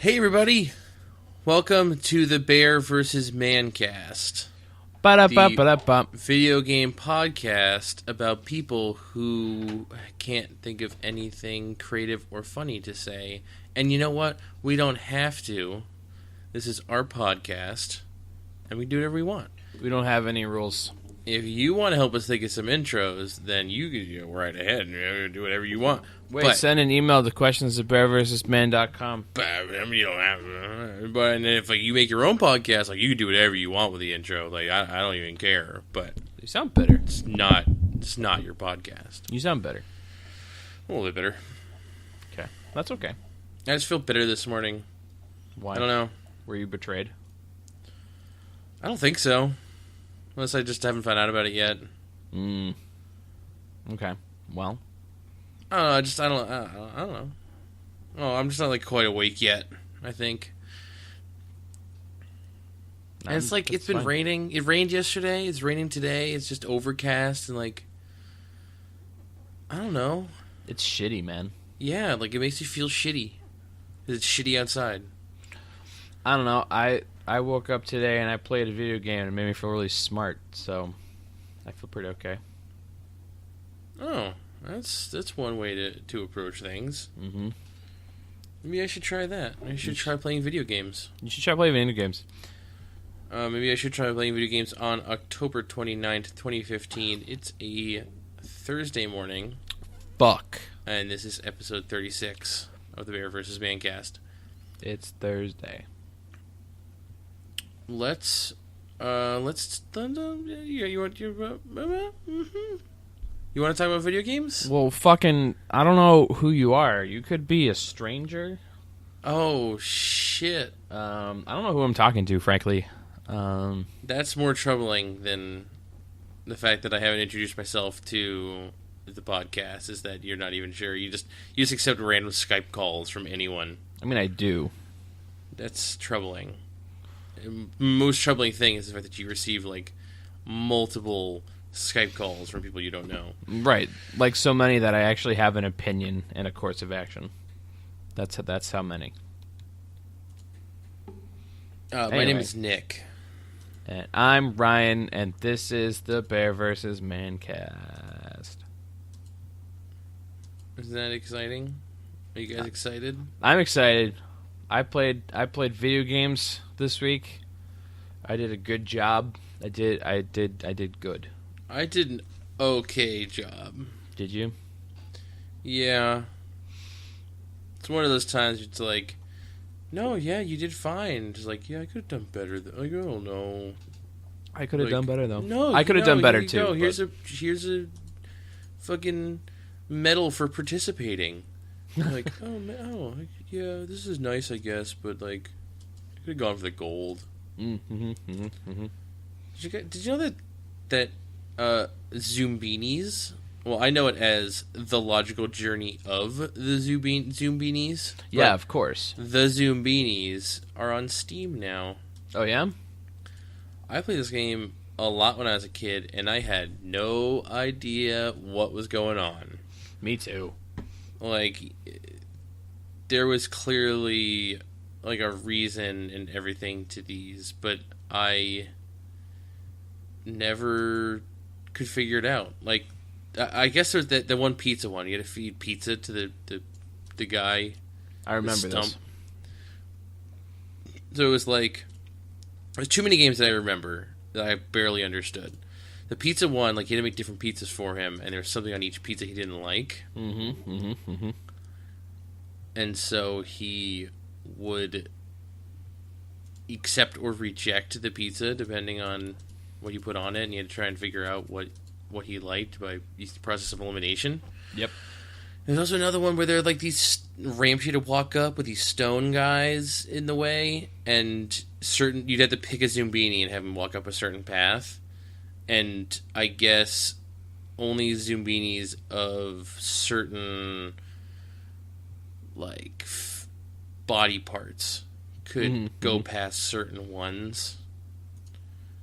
Hey everybody, welcome to the Bear vs. Mancast, Ba-da-ba-ba-da-bum. video game podcast about people who can't think of anything creative or funny to say. And you know what? We don't have to. This is our podcast, and we do whatever we want. We don't have any rules. If you want to help us think of some intros, then you can go right ahead and do whatever you want. Wait, send an email to questions@bearversusman.com. But I mean, you don't have. But and if you make your own podcast, you can do whatever you want with the intro. I don't even care. But You sound better. it's not your podcast. You sound better. A little bit bitter. Okay. That's okay. I just feel bitter this morning. Why? I don't know. Were you betrayed? I don't think so. Unless I just haven't found out about it yet. Okay. Well. I don't know. I don't know. Oh, I'm just not quite awake yet. I think. And it's it's been raining. It rained yesterday. It's raining today. It's just overcast and I don't know. It's shitty, man. Yeah, it makes you feel shitty. 'Cause it's shitty outside. I don't know. I woke up today and I played a video game and it made me feel really smart. So I feel pretty okay. Oh, that's one way to approach things. Mm-hmm. Maybe I should try that. I should try playing video games. You should try playing video games. Maybe I should try playing video games on October 29th, 2015. It's a Thursday morning. Fuck. And this is episode 36 of the Bear vs. Mancast. It's Thursday. Let's you want to talk about video games? Well, fucking, I don't know who you are. You could be a stranger. Oh shit. I don't know who I'm talking to, frankly. That's more troubling than the fact that I haven't introduced myself to the podcast. Is that you're not even sure? You just accept random Skype calls from anyone. I mean, I do. That's troubling. Most troubling thing is the fact that you receive multiple Skype calls from people you don't know. Right, so many that I actually have an opinion and a course of action. That's how many. My name is Nick. And I'm Ryan, and this is the Bear vs. Mancast. Isn't that exciting? Are you guys excited? I'm excited. I played video games this week. I did a good job. I did good. I did an okay job. Did you? Yeah. It's one of those times it's no, yeah, you did fine. Just yeah, I could have done better. I don't know. I could have done better though. No, I could have done better you too. Go. Here's a fucking medal for participating. Yeah, this is nice, I guess, but I could have gone for the gold. Did you know that Zoombinis? Well, I know it as The Logical Journey of the Zoombinis. Yeah, of course. The Zoombinis are on Steam now. Oh yeah? I played this game a lot when I was a kid, and I had no idea what was going on. Me too. There was clearly a reason and everything to these, but I never could figure it out. I guess there's the one pizza one. You had to feed pizza to the guy. I remember this. So it was there's too many games that I remember that I barely understood. The pizza one, he had to make different pizzas for him, and there was something on each pizza he didn't like. And so he would accept or reject the pizza depending on what you put on it, and you had to try and figure out what he liked by the process of elimination. Yep. There's also another one where there are these ramps you had to walk up with these stone guys in the way, and you'd have to pick a Zoombini and have him walk up a certain path. And I guess only Zoombinis of certain body parts could go past certain ones.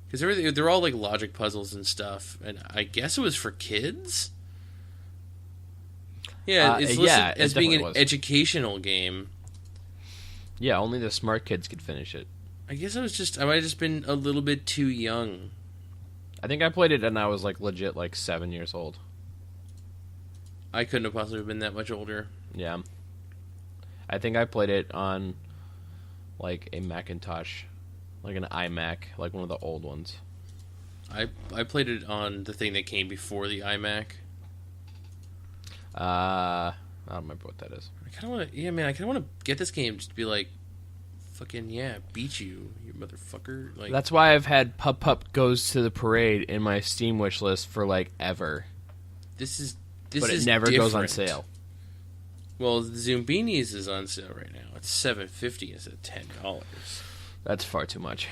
Because they're all logic puzzles and stuff, and I guess it was for kids. Yeah, it's listed as being an educational game. Yeah, only the smart kids could finish it. I guess I might have just been a little bit too young. I think I played it and I was like legit like 7 years old. I couldn't have possibly been that much older. Yeah. I think I played it on like a Macintosh, like an iMac, like one of the old ones. I played it on the thing that came before the iMac. I don't remember what that is. I kind of want to, I kind of want to get this game just to be like, fucking yeah, beat you motherfucker. Like that's why I've had Pup Pup Goes to the Parade in my Steam wish list for like ever. This but is it never different. goes on sale. Well, the Zumbinis is on sale right now. It's $7.50 instead of $10. That's far too much.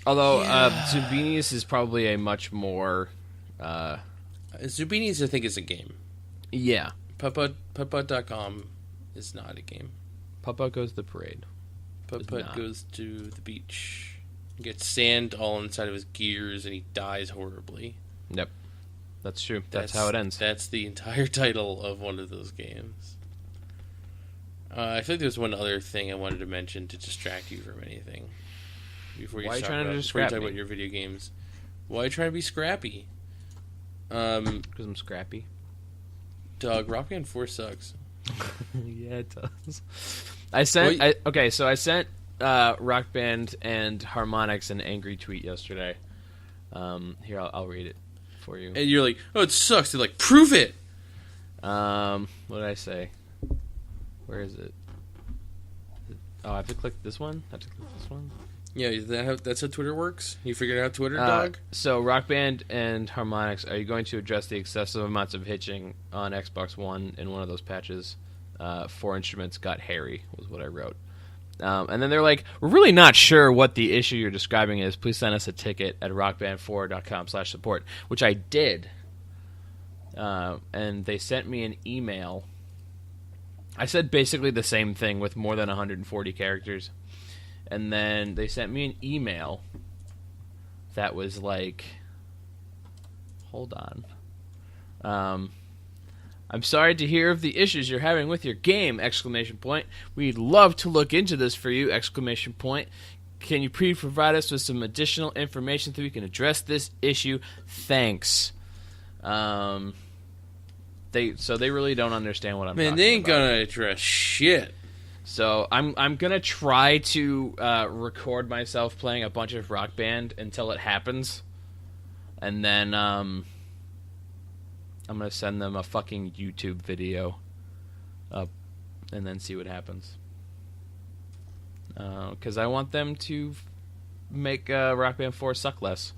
Although Zumbinis is probably a much more. Zumbinis, I think, is a game. Yeah. Putt.com is not a game. Pup Pup Goes to the Parade. Putt goes to the beach, gets sand all inside of his gears, and he dies horribly. Yep. That's true. That's how it ends. That's the entire title of one of those games. I feel like there's one other thing I wanted to mention to distract you from anything. Before you talk about your video games. Why are you trying to be scrappy? Because I'm scrappy. Dog, Rock Band 4 sucks. Yeah, it does. I sent Rock Band and Harmonix an angry tweet yesterday. Here, I'll read it for you. And you're like, oh, it sucks. They're like, prove it. What did I say? Where is it? Oh, I have to click this one? I have to click this one? Yeah, that's how Twitter works? You figured out Twitter, dog? So, Rock Band and Harmonix, are you going to address the excessive amounts of hitching on Xbox One in one of those patches? 4 instruments got hairy, was what I wrote. And then they're like, we're really not sure what the issue you're describing is. Please send us a ticket at rockband4.com/support, which I did. And they sent me an email. I said basically the same thing with more than 140 characters. And then they sent me an email that was like, hold on. I'm sorry to hear of the issues you're having with your game! We'd love to look into this for you! Can you please provide us with some additional information so we can address this issue? Thanks. They really don't understand what I'm talking about. Man, they ain't gonna address shit. So I'm gonna try to record myself playing a bunch of Rock Band until it happens, and then I'm gonna send them a fucking YouTube video up, and then see what happens. Because I want them to make Rock Band 4 suck less.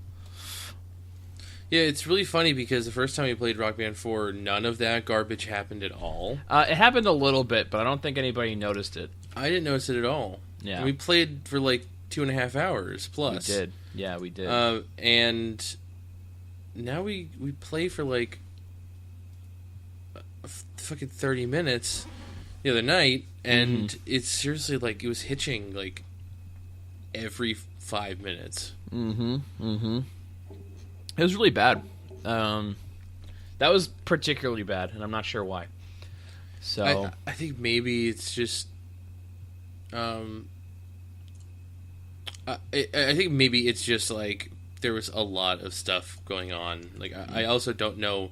Yeah, it's really funny because the first time we played Rock Band 4, none of that garbage happened at all. It happened a little bit, but I don't think anybody noticed it. I didn't notice it at all. Yeah. And we played for like 2.5 hours plus. We did. Yeah, we did. And now we play for like fucking 30 minutes the other night, and it's seriously like it was hitching like every 5 minutes. It was really bad. That was particularly bad, and I'm not sure why. So I think maybe it's just I think maybe it's just like there was a lot of stuff going on. Like I also don't know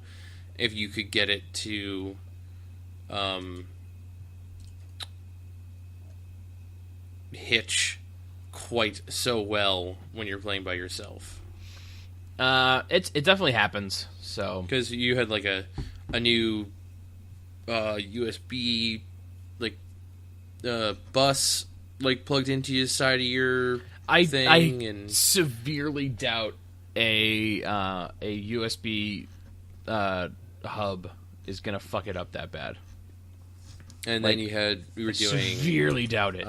if you could get it to hitch quite so well when you're playing by yourself. It definitely happens. So because you had like a new USB like bus like plugged into the side of your thing. I severely doubt a USB hub is gonna fuck it up that bad. And then we were doing severely doubt it.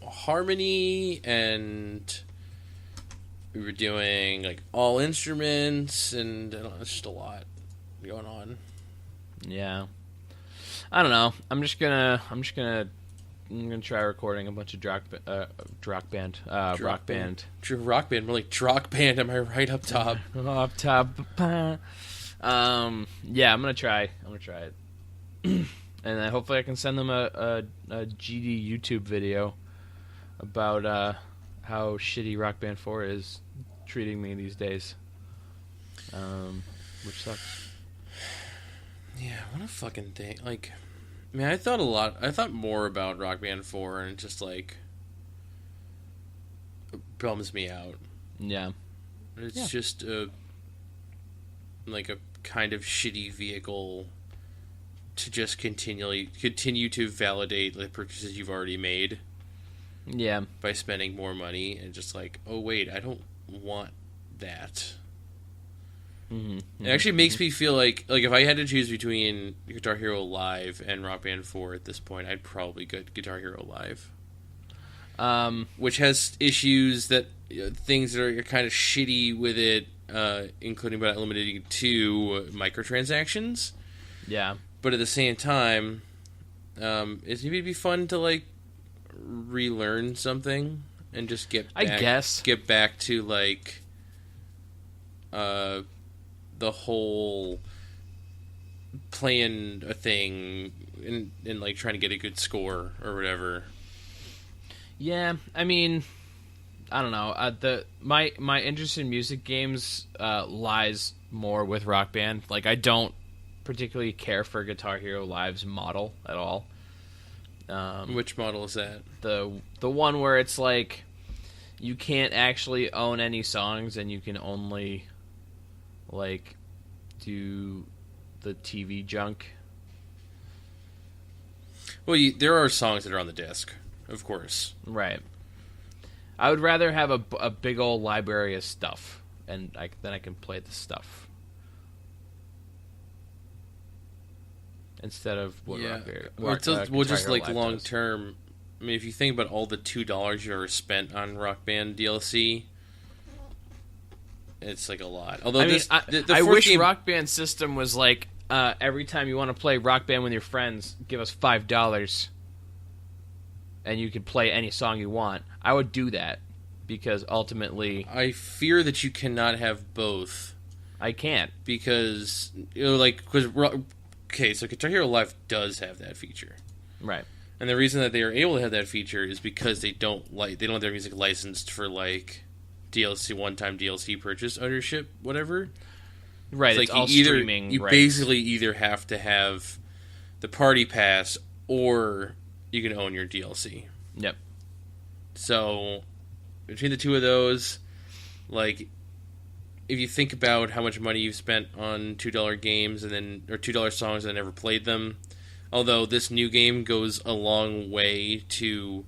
Harmony, and we were doing like all instruments, and it's just a lot going on. Yeah, I don't know. I'm gonna try recording a bunch of rock band. Rock band, more like Drock Band. Am I right up top? Up top. Yeah, I'm gonna try it. and then hopefully I can send them a GD YouTube video about how shitty Rock Band 4 is treating me these days, which sucks. Yeah, what a fucking thing. Like, I mean, I thought more about Rock Band 4, and it just, like, bums me out. Yeah. It's just a kind of shitty vehicle to just continue to validate the purchases you've already made. Yeah. By spending more money, and just like, oh wait, I don't want that. It actually makes me feel like if I had to choose between Guitar Hero Live and Rock Band 4 at this point, I'd probably go Guitar Hero Live. Which has issues that things that are kind of shitty with it, including but not limited to microtransactions. Yeah. But at the same time, it's maybe be fun to like relearn something and just get back to like the whole playing a thing and like trying to get a good score or whatever. Yeah, I mean, I don't know. My interest in music games lies more with Rock Band. Like, I don't particularly care for Guitar Hero Live's model at all. Which model is that? The one where it's like you can't actually own any songs and you can only like do the TV junk. Well, there are songs that are on the disc, of course. Right. I would rather have a big old library of stuff, and then I can play the stuff instead of what just like long term. I mean, if you think about all the $2 you ever spent on Rock Band DLC, it's like a lot. Although I wish Rock Band system was like every time you want to play Rock Band with your friends, give us $5, and you could play any song you want. I would do that because ultimately, I fear that you cannot have both. I can't because so Guitar Hero Live does have that feature, right? And the reason that they are able to have that feature is because they don't have their music licensed for like DLC, one-time DLC purchase ownership, whatever. Right, it's all streaming. You basically either have to have the party pass or you can own your DLC. Yep. So between the two of those, like, if you think about how much money you've spent on $2 games or $2 songs and never played them, although this new game goes a long way to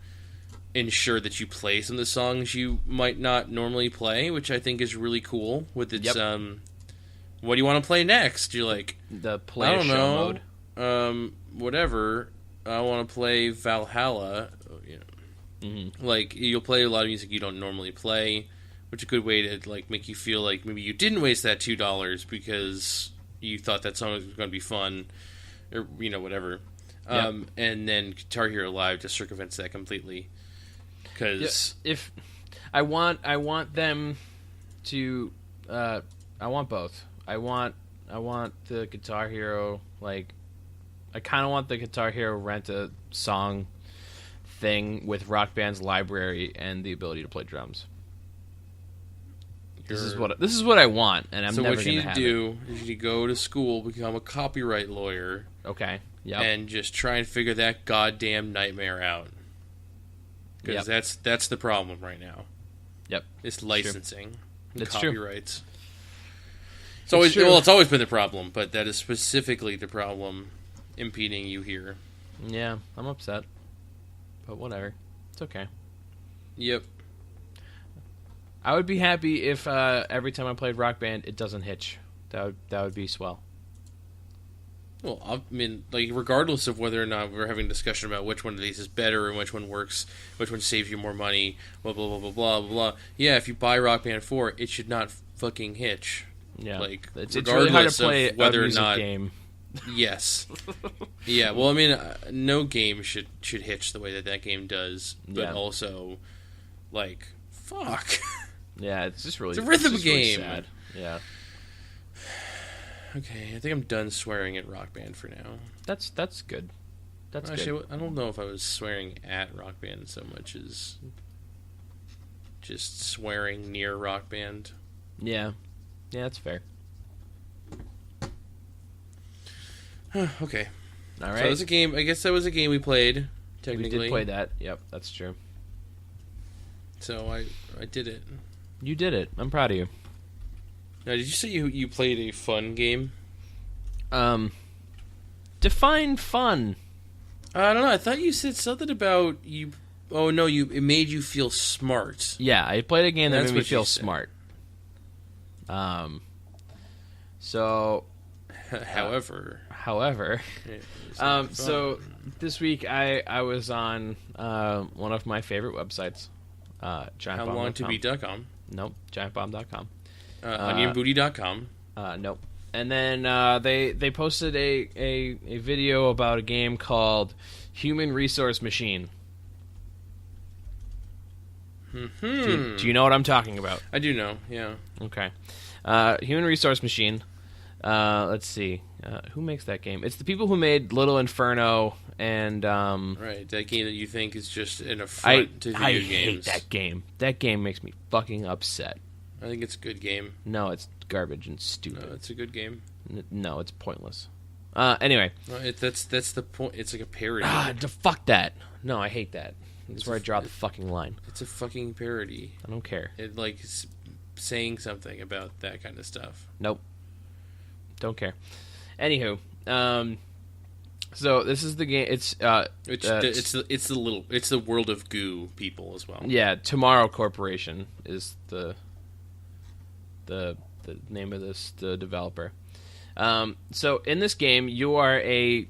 ensure that you play some of the songs you might not normally play, which I think is really cool. With its, what do you want to play next? You're like, the play I don't know, mode. Whatever. I want to play Valhalla. You know, like you'll play a lot of music you don't normally play, which is a good way to like make you feel like maybe you didn't waste that $2 because you thought that song was going to be fun, or whatever. Yep. And then Guitar Hero Live just circumvents that completely. Because if I want them to, I want both. I want the Guitar Hero, like, I kind of want the Guitar Hero rent a song thing with Rock Band's library and the ability to play drums. This is what I want, and I'm never going to have it. So what you need to do is you need to go to school, become a copyright lawyer. Okay. Yep. And just try and figure that goddamn nightmare out. Because that's the problem right now. Yep. It's licensing. It's copyrights. True. It's always been the problem, but that is specifically the problem impeding you here. Yeah, I'm upset. But whatever. It's okay. Yep. I would be happy if every time I played Rock Band, it doesn't hitch. That would be swell. Well, I mean, like, regardless of whether or not we're having a discussion about which one of these is better and which one works, which one saves you more money, blah, blah, blah, blah, blah, blah, blah. Yeah, if you buy Rock Band 4, it should not fucking hitch. Yeah. Like, it's really hard to play whether a music or not, game. Yes. Yeah, well, I mean, no game should hitch the way that game does, but also, like, fuck. Yeah, it's just really... It's a rhythm game. Really sad. Yeah. Okay, I think I'm done swearing at Rock Band for now. That's good. That's Actually, good. I don't know if I was swearing at Rock Band so much as just swearing near Rock Band. Yeah, that's fair. Okay. All right. So that was a game. I guess that was a game we played. Technically, We did play that. Yep, that's true. So I did it. You did it. I'm proud of you. Now, did you say you played a fun game? Define fun. I don't know. I thought you said something about you. Oh no, it made you feel smart. Yeah, I played a game that That's made me what you feel said. smart. So, However, it was not so fun. this week I was on one of my favorite websites, giantbomb.com. How long to beat.com, Nope, giantbomb.com. onionbooty.com. Nope. And then they posted a video about a game called Human Resource Machine. Do you know what I'm talking about? I do know. Yeah. Okay. Human Resource Machine. Let's see. Who makes that game? It's the people who made Little Inferno and Right. That game that you think is just an affront to video I games. hate that game. That game makes me fucking upset. I think it's a good game. No, it's garbage and stupid. No, it's a good game. No, it's pointless. Anyway. No, that's the point. It's like a parody. Fuck that. No, I hate that. That's where I draw the fucking line. It's a fucking parody. I don't care. It like is saying something about that kind of stuff. Nope. Don't care. Anywho, so this is the game. It's the World of Goo people as well. yeah. Tomorrow Corporation is the name of the developer. So in this game, you are a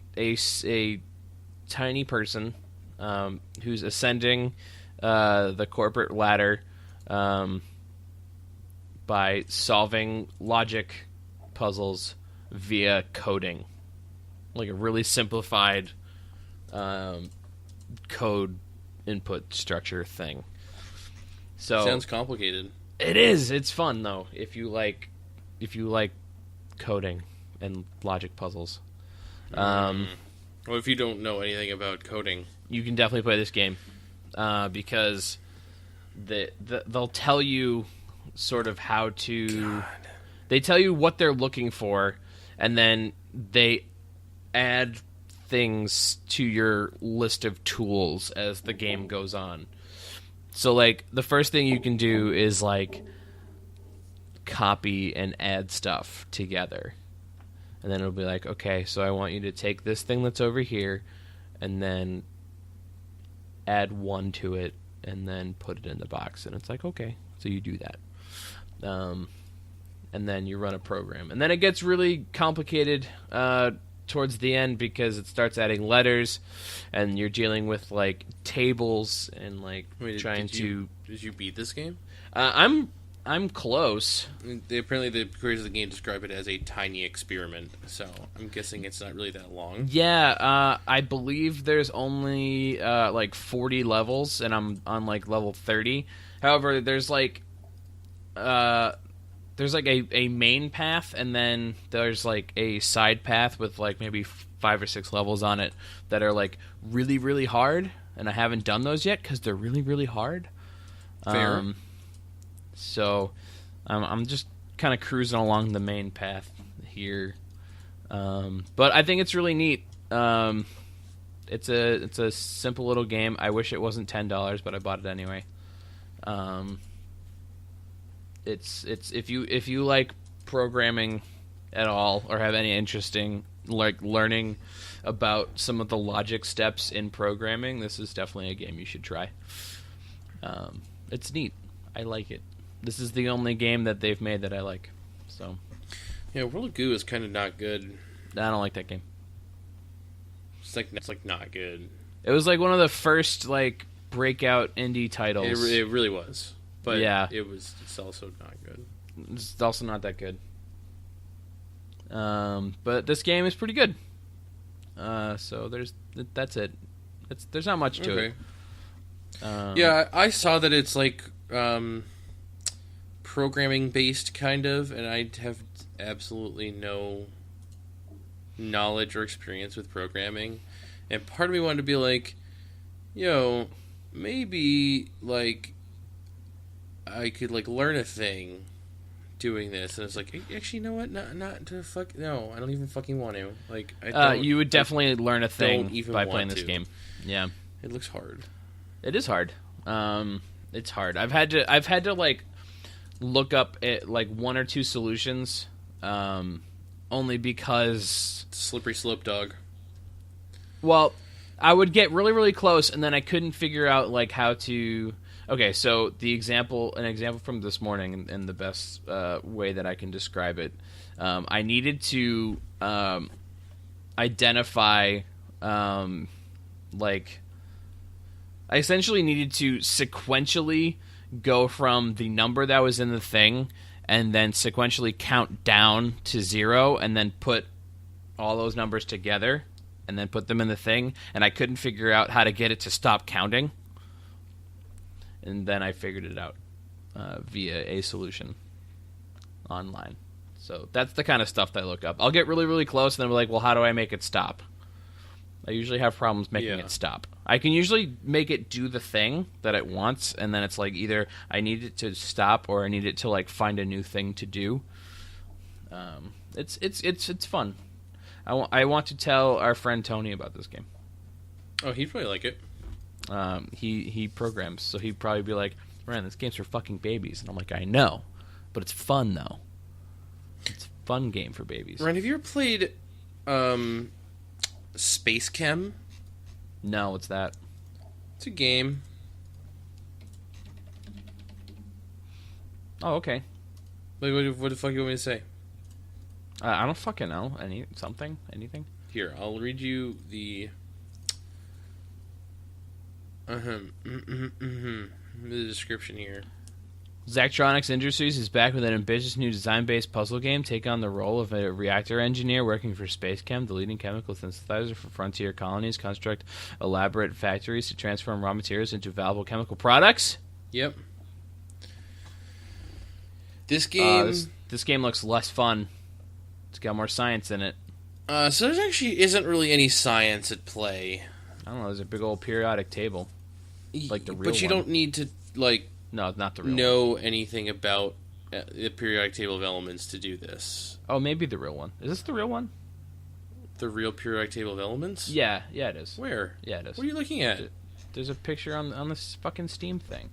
tiny person who's ascending the corporate ladder by solving logic puzzles via coding, like a really simplified code input structure thing. So Sounds complicated. it is. It's fun though if you like coding and logic puzzles. Well, if you don't know anything about coding, You can definitely play this game because they'll tell you sort of how to. They tell you what they're looking for, and then they add things to your list of tools as the game goes on. So, like, the first thing you can do is, like, copy and add stuff together. And then it'll be like, okay, so I want you to take this thing that's over here and then add one to it and then put it in the box. And it's like, okay, so you do that. And then you run a program. And then it gets really complicated towards the end because it starts adding letters and you're dealing with, like, tables and, like, trying to... Did you beat this game? I'm close. Apparently, the creators of the game describe it as a tiny experiment, so I'm guessing it's not really that long. Yeah, I believe there's only like 40 levels, and I'm on like level 30. However, there's like a main path, and then there's like a side path with like maybe 5 or 6 levels on it that are like really, really hard, and I haven't done those yet because they're really, really hard. Fair. So I'm just kind of cruising along the main path here, but I think it's really neat. It's a simple little game. I wish it wasn't $10, but I bought it anyway. It's if you like programming at all or have any interesting like learning about some of the logic steps in programming, this is definitely a game you should try. It's neat. I like it. This is the only game that they've made that I like. So Yeah, World of Goo is kind of not good. I don't like that game. It's like not good. It was like one of the first like breakout indie titles. It really was, but Yeah. it's also not good. It's also not that good. But this game is pretty good. So that's it. There's not much to it. Yeah, I saw that it's like programming based kind of, and I have absolutely no knowledge or experience with programming, And part of me wanted to be like, yo, maybe like I could like learn a thing doing this, and it's like, actually, you know what? Not to fuck. No, I don't even fucking want to. Like, I don't. You would definitely learn a thing by playing this to. game. Yeah, it looks hard. It is hard. It's hard. I've had to like look up like one or two solutions, only because slippery slope, dog. Well, I would get really, really close, and then I couldn't figure out like how to. Okay, so an example from this morning, and the best way that I can describe it, I needed to identify, like, I essentially needed to sequentially go from the number that was in the thing, and then sequentially count down to 0, and then put all those numbers together, and then put them in the thing, and I couldn't figure out how to get it to stop counting. And then I figured it out via a solution online. So that's the kind of stuff that I look up. I'll get really, really close, and then I'm like, well, how do I make it stop? I usually have problems making it stop. I can usually make it do the thing that it wants, and then it's like either I need it to stop or I need it to like find a new thing to do. It's fun. I want to tell our friend Tony about this game. Oh, he'd probably like it. He programs, so he'd probably be like, "Man, this game's for fucking babies," and I'm like, "I know, but it's fun though. It's a fun game for babies." Ryan, have you ever played Space Chem? No, what's that? It's a game. Oh, okay. Like, what the fuck you want me to say? I don't fucking know. Anything? Here, I'll read you the. The description here. Zachtronics Industries is back with an ambitious new design-based puzzle game. Take on the role of a reactor engineer working for Space Chem, the leading chemical synthesizer for frontier colonies. Construct elaborate factories to transform raw materials into valuable chemical products. Yep. This game... this game looks less fun. It's got more science in it. So there actually isn't really any science at play. I don't know, there's a big old periodic table. Like the real one. But you don't need to, like... No, not the real know one. anything about the periodic table of elements to do this. Oh, maybe the real one. Is this the real one? The real periodic table of elements? Yeah, it is. Where? Yeah, it is. What are you looking at? There's a picture on this fucking Steam thing.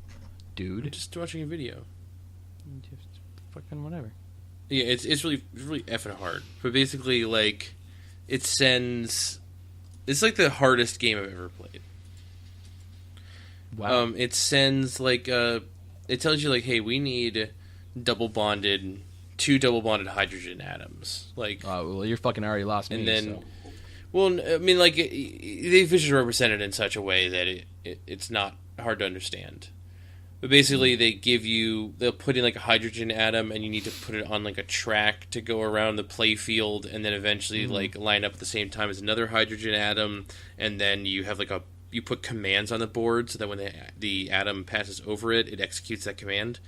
Dude. I'm just watching a video. Just fucking whatever. Yeah, it's really effing hard. But basically, like, it sends... It's like the hardest game I've ever played. Wow. It sends, like, it tells you, like, hey, we need two double bonded hydrogen atoms. Like, oh, well, you're fucking already lost me. And then, so. Well, I mean, like, they visually represent it in such a way that it's not hard to understand. But basically, they'll put in, like, a hydrogen atom, and you need to put it on, like, a track to go around the play field, and then eventually, like, line up at the same time as another hydrogen atom, and then you have, like, you put commands on the board so that when the atom passes over it, it executes that command.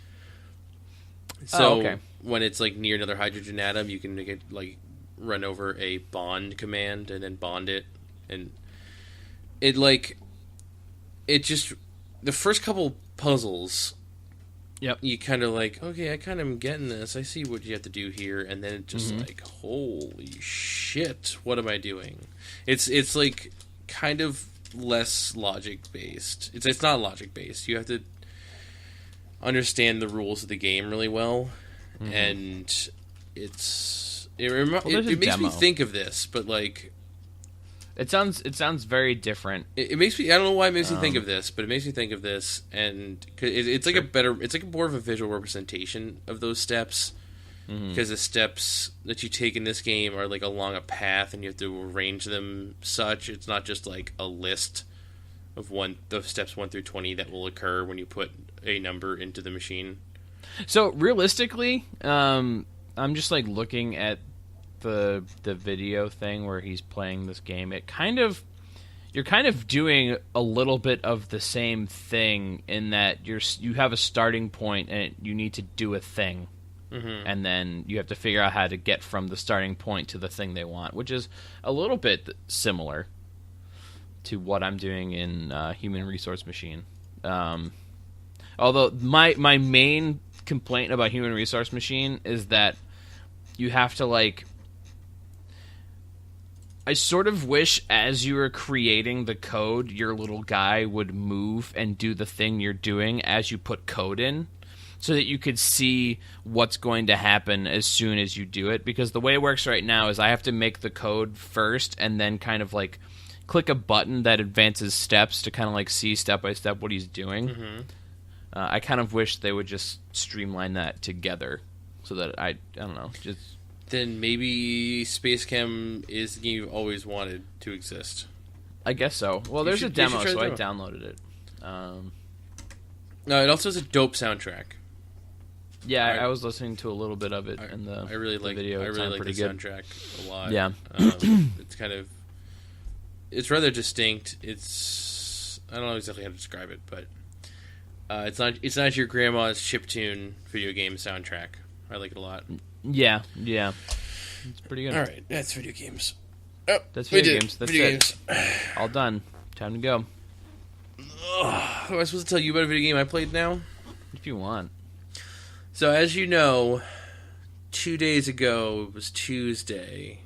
So when it's like near another hydrogen atom, you can make it like run over a bond command and then bond it, and it just the first couple puzzles. Yep. You kind of like, okay, I kind of am getting this. I see what you have to do here, and then it's just like, holy shit, what am I doing? It's like kind of less logic based. It's not logic based. You have to understand the rules of the game really well, and it makes me think of this, but like it sounds very different. It makes me. I don't know why it makes me think of this, but it makes me think of this, and it's like it's like more of a visual representation of those steps. Because the steps that you take in this game are like along a path, and you have to arrange them such. It's not just like a list of steps 1 through 20 that will occur when you put a number into the machine. So realistically, I'm just like looking at the video thing where he's playing this game. You're kind of doing a little bit of the same thing in that you have a starting point and you need to do a thing. And then you have to figure out how to get from the starting point to the thing they want, which is a little bit similar. to what I'm doing in Human Resource Machine. Although my main complaint about Human Resource Machine is that you have to like. I sort of wish as you were creating the code, your little guy would move and do the thing you're doing as you put code in, so that you could see what's going to happen as soon as you do it. Because the way it works right now is I have to make the code first and then kind of like click a button that advances steps to kind of like see step by step what he's doing. Mm-hmm. I kind of wish they would just streamline that together so that I don't know, just... Then maybe Space Chem is the game you've always wanted to exist. I guess so. Well, there's a demo, so I downloaded it. No, it also has a dope soundtrack. Yeah, I was listening to a little bit of it in the I really like video. I really like the good. soundtrack a lot. Yeah. It's kind of... It's rather distinct. It's... I don't know exactly how to describe it, but... it's not your grandma's chiptune video game soundtrack. I like it a lot. Yeah. It's pretty good. All right, that's video games. Oh, that's video games. That's video it. Games. All done. Time to go. Am I supposed to tell you about a video game I played now? If you want. So, as you know, 2 days ago, it was Tuesday.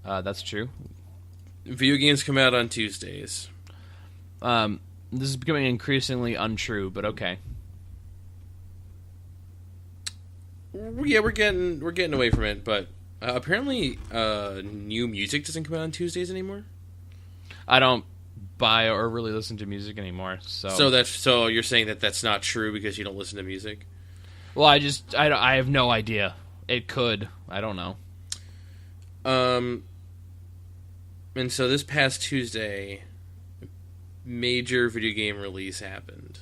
That's true. Video games come out on Tuesdays. This is becoming increasingly untrue, but okay. Yeah, we're getting away from it, but apparently new music doesn't come out on Tuesdays anymore. I don't buy or really listen to music anymore, so you're saying that that's not true because you don't listen to music? Well, I have no idea. It could. I don't know. And so this past Tuesday, major video game release happened.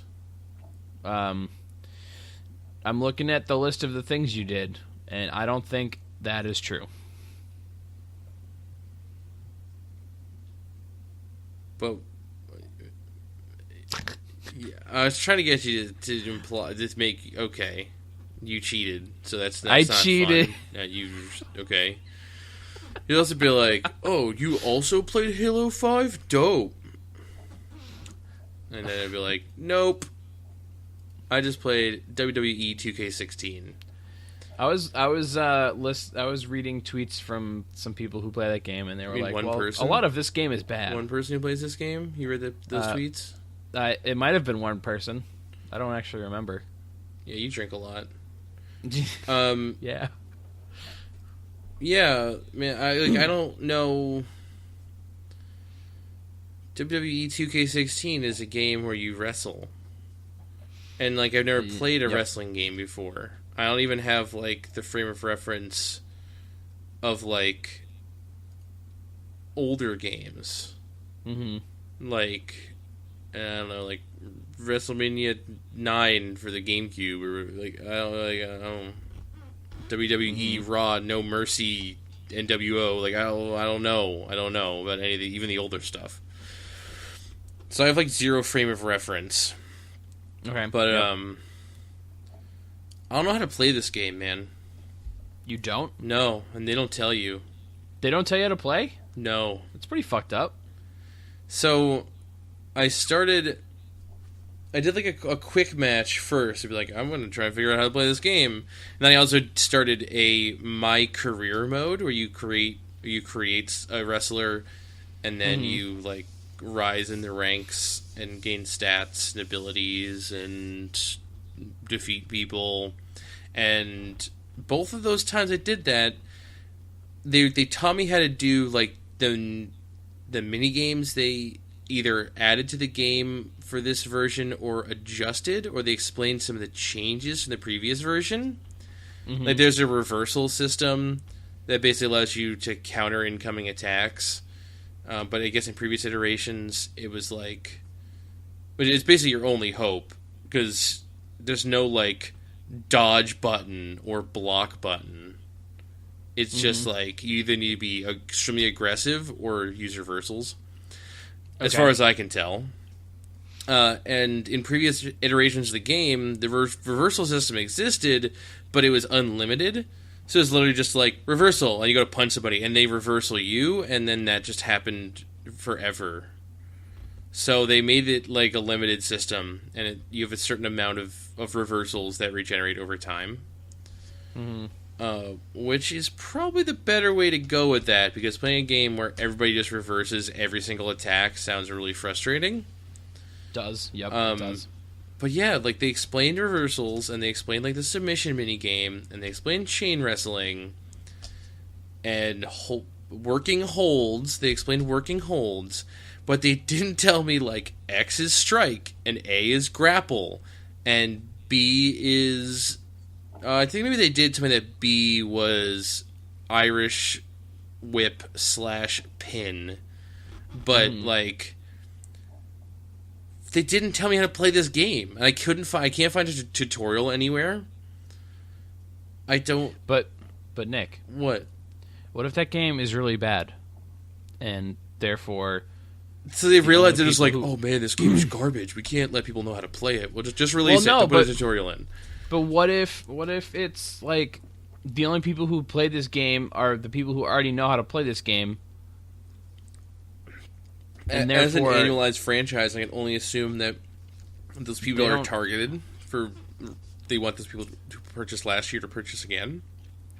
I'm looking at the list of the things you did, and I don't think that is true. But yeah, I was trying to get you to imply this. Make okay, you cheated, so that's not cheated. Fun. You okay? You'd also be like, "Oh, you also played Halo 5? Dope." And then I'd be like, "Nope. I just played WWE 2K16." I was reading tweets from some people who play that game, and they were like, person? A lot of this game is bad. One person who plays this game? You read those tweets? It might have been one person. I don't actually remember. Yeah, you drink a lot. Yeah. Yeah, man. I don't know. WWE 2K16 is a game where you wrestle. And, I've never played a wrestling game before. I don't even have, the frame of reference of, older games. Mm-hmm. I don't know, WrestleMania 9 for the GameCube, or, I don't know, WWE Raw, No Mercy, NWO. I don't know about any of even the older stuff. So I have, zero frame of reference. Okay. But, I don't know how to play this game, man. You don't? No, and they don't tell you. They don't tell you how to play? No. It's pretty fucked up. So, I did a quick match first. I'd be like, I'm going to try and figure out how to play this game. And then I also started a My Career mode where you create a wrestler, and then you, rise in the ranks and gain stats and abilities and defeat people. And both of those times I did that, they taught me how to do the mini games they either added to the game for this version or adjusted, or they explained some of the changes from the previous version. Mm-hmm. There's a reversal system that basically allows you to counter incoming attacks. But I guess in previous iterations, it was it's basically your only hope, because there's no dodge button or block button. It's just you either need to be extremely aggressive or use reversals, as far as I can tell. And in previous iterations of the game, the reversal system existed, but it was unlimited. So it's literally just reversal, and you go to punch somebody, and they reversal you, and then that just happened forever. So they made it like a limited system, and you have a certain amount of reversals that regenerate over time. Mm-hmm. Which is probably the better way to go with that, because playing a game where everybody just reverses every single attack sounds really frustrating. Does. Yep, it does. But yeah, like they explained reversals, and they explained like the submission minigame, and they explained chain wrestling, and working holds. They explained working holds, but they didn't tell me like X is strike, and A is grapple, and B is... I think maybe they did tell me that B was Irish whip / pin. But, like, they didn't tell me how to play this game. And I can't find a tutorial anywhere. I don't... But Nick... What? What if that game is really bad? And, therefore... So they've realized they're just like, oh man, this game is garbage. We can't let people know how to play it. We'll just release it to put a tutorial in. But what if it's like the only people who play this game are the people who already know how to play this game? And as an annualized franchise, I can only assume that those people are targeted for... They want those people to purchase last year to purchase again.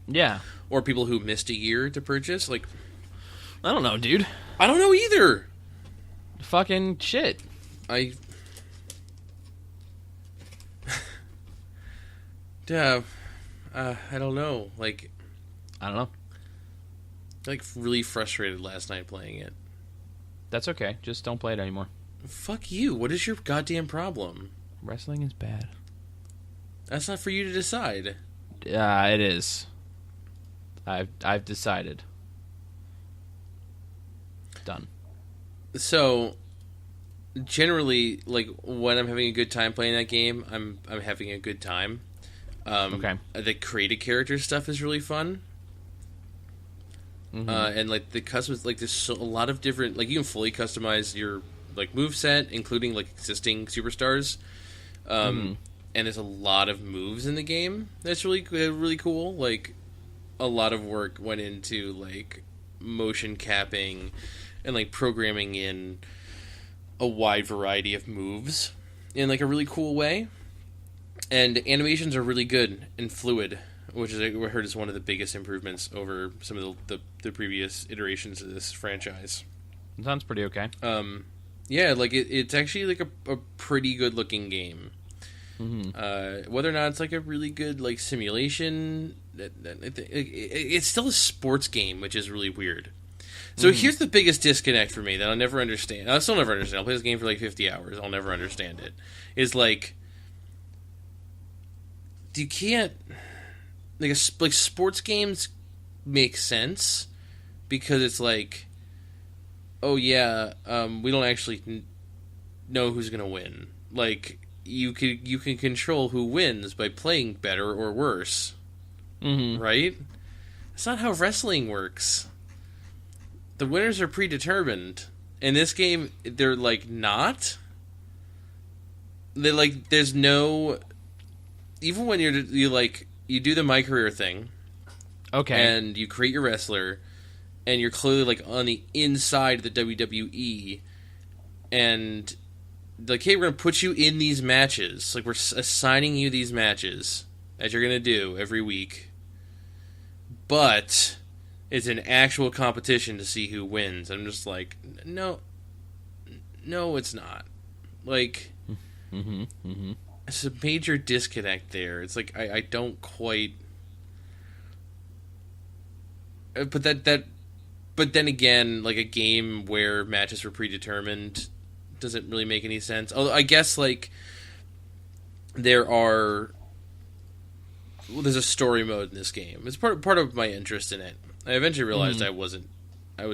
Yeah. Or people who missed a year to purchase. Like, I don't know, dude. I don't know either. Fucking shit. Yeah, I don't know. Like, I don't know. Like, really frustrated last night playing it. That's okay. Just don't play it anymore. Fuck you. What is your goddamn problem? Wrestling is bad. That's not for you to decide. It is. I've decided. Done. So, generally, like, when I'm having a good time playing that game, I'm having a good time. Okay. The created character stuff is really fun. Mm-hmm. And like the customs, like there's a lot of different, like you can fully customize your like moveset, including like existing superstars. And there's a lot of moves in the game. That's really cool. Like a lot of work went into like motion capping and like programming in a wide variety of moves in like a really cool way. And animations are really good and fluid, which is I heard is one of the biggest improvements over some of the previous iterations of this franchise. It sounds pretty okay. Yeah, like it's actually like a pretty good looking game. Mm-hmm. Whether or not it's like a really good like simulation, it's still a sports game, which is really weird. So here's the biggest disconnect for me that I'll never understand. I'll still never understand. I'll play this game for like 50 hours. I'll never understand it. Is like, you can't like sports games make sense because it's like, oh yeah, we don't actually know who's gonna win. Like you can control who wins by playing better or worse, right? That's not how wrestling works. The winners are predetermined. In this game, they're like not. They like there's no. Even when you like you do the My Career thing, okay, and you create your wrestler, and you're clearly like on the inside of the WWE, and like, hey, we're gonna put you in these matches. Like we're assigning you these matches that you're gonna do every week, but it's an actual competition to see who wins. I'm just like, no, it's not. Like, it's a major disconnect there. It's like I don't quite. But then again, like a game where matches were predetermined doesn't really make any sense. Although I guess like there's a story mode in this game. It's part of my interest in it. I eventually realized I was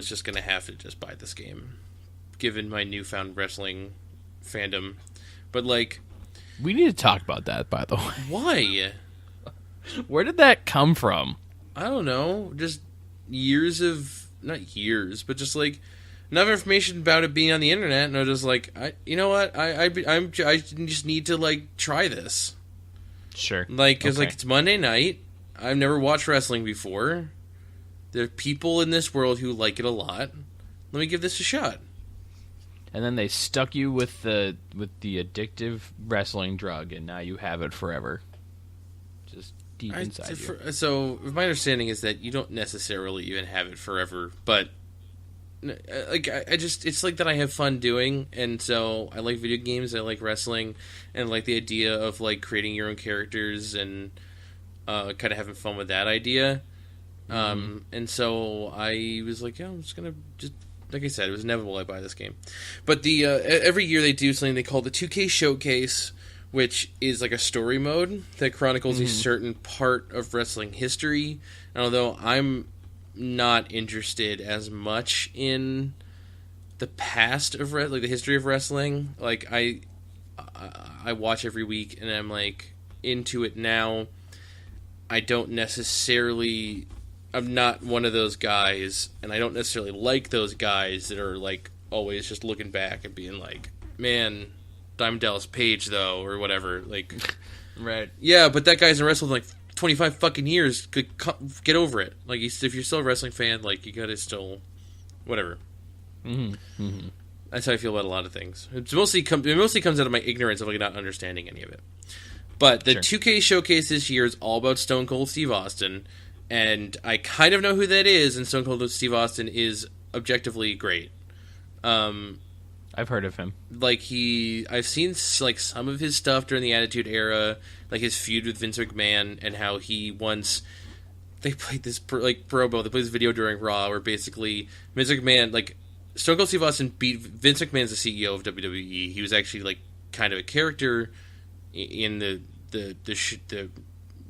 just gonna have to just buy this game, given my newfound wrestling fandom. But like, we need to talk about that, by the way. Why? Where did that come from? I don't know. Just not years, but just like enough information about it being on the internet, and I was just like, you know what? I just need to like try this. Sure. Like, cause like it's Monday night. I've never watched wrestling before. There are people in this world who like it a lot. Let me give this a shot. and then they stuck you with the addictive wrestling drug, and now you have it forever, just deep inside you. So my understanding is that you don't necessarily even have it forever, but like I just it's like that I have fun doing, and so I like video games, I like wrestling, and like the idea of like creating your own characters and kind of having fun with that idea. And so I was like, yeah, I'm just gonna just like I said, it was inevitable I buy this game. But the every year they do something they call the 2K Showcase, which is like a story mode that chronicles a certain part of wrestling history. And although I'm not interested as much in the past of like the history of wrestling, like I watch every week and I'm like into it now. I don't necessarily, I'm not one of those guys, and I don't necessarily like those guys that are like always just looking back and being like, man, I'm Dallas Page though, or whatever. Like, right? Yeah, but that guy's been wrestling like 25 fucking years. Get over it. Like, if you're still a wrestling fan, like you gotta still, whatever. That's how I feel about a lot of things. It mostly comes out of my ignorance of like not understanding any of it. But the 2K Showcase this year is all about Stone Cold Steve Austin, and I kind of know who that is, and Stone Cold Steve Austin is objectively great. I've heard of him. Like I've seen like some of his stuff during the Attitude Era, like his feud with Vince McMahon, and how he once they played this promo. They played this video during Raw where basically Vince McMahon, like Stone Cold Steve Austin beat Vince McMahon's the CEO of WWE. He was actually like kind of a character in the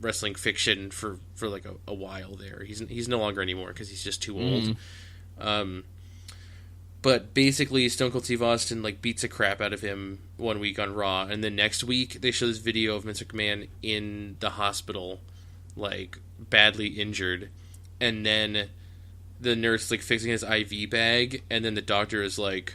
wrestling fiction for like a while there. He's no longer anymore because he's just too old. But basically, Stone Cold Steve Austin like beats the crap out of him one week on Raw, and then next week they show this video of Vince McMahon in the hospital, like badly injured, and then the nurse like fixing his IV bag, and then the doctor is like,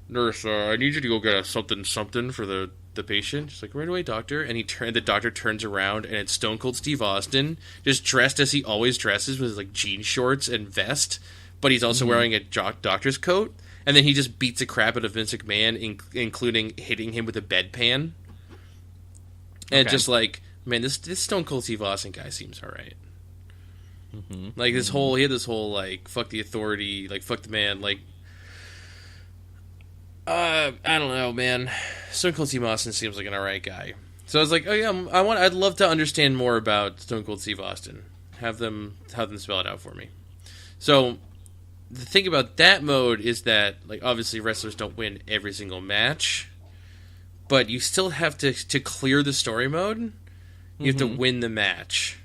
"Nurse, I need you to go get a something for the patient." She's like, "Right away, doctor." And the doctor turns around, and it's Stone Cold Steve Austin, just dressed as he always dresses, with his like jean shorts and vest, but he's also wearing a doctor's coat. And then he just beats the crap out of Vince McMahon, including hitting him with a bedpan. And just like, man, this Stone Cold Steve Austin guy seems all right. Like he had this whole like fuck the authority, like fuck the man, like. I don't know, man. Stone Cold Steve Austin seems like an alright guy. So I was like, oh yeah, I'd love to understand more about Stone Cold Steve Austin. Have them spell it out for me. So the thing about that mode is that, like, obviously wrestlers don't win every single match, but you still have to clear the story mode. You have to win the match.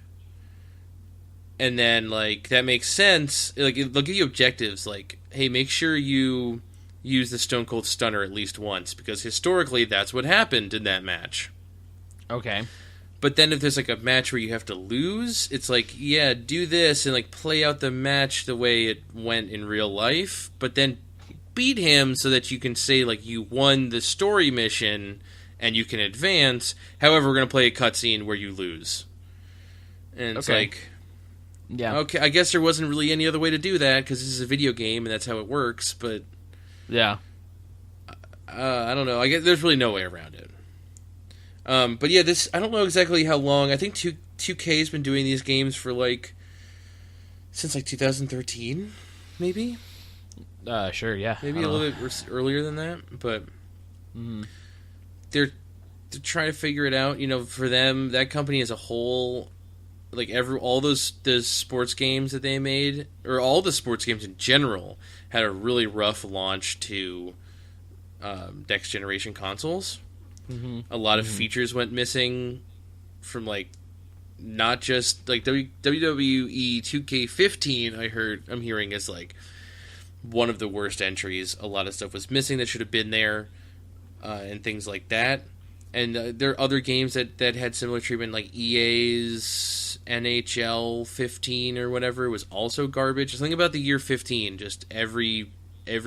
And then, like, that makes sense. Like, they'll give you objectives, like, hey, make sure you use the Stone Cold Stunner at least once, because historically that's what happened in that match. Okay. But then if there's like a match where you have to lose, it's like, yeah, do this and like play out the match the way it went in real life, but then beat him so that you can say like you won the story mission and you can advance. However, we're going to play a cutscene where you lose. And it's like, yeah, okay, I guess there wasn't really any other way to do that because this is a video game and that's how it works, but yeah. I don't know. I guess there's really no way around it. But yeah, this I don't know exactly how long. I think 2K's been doing these games for like since like 2013, maybe. Sure, yeah. Maybe a little bit earlier than that, but they're trying to figure it out. You know, for them, that company as a whole, like all those sports games that they made, or all the sports games in general, had a really rough launch to next generation consoles. A lot of features went missing from like not just like WWE 2K15. I'm hearing is like one of the worst entries. A lot of stuff was missing that should have been there, and things like that. And there are other games that had similar treatment, like EA's NHL 15 or whatever. It was also garbage. Something about the year 15, just every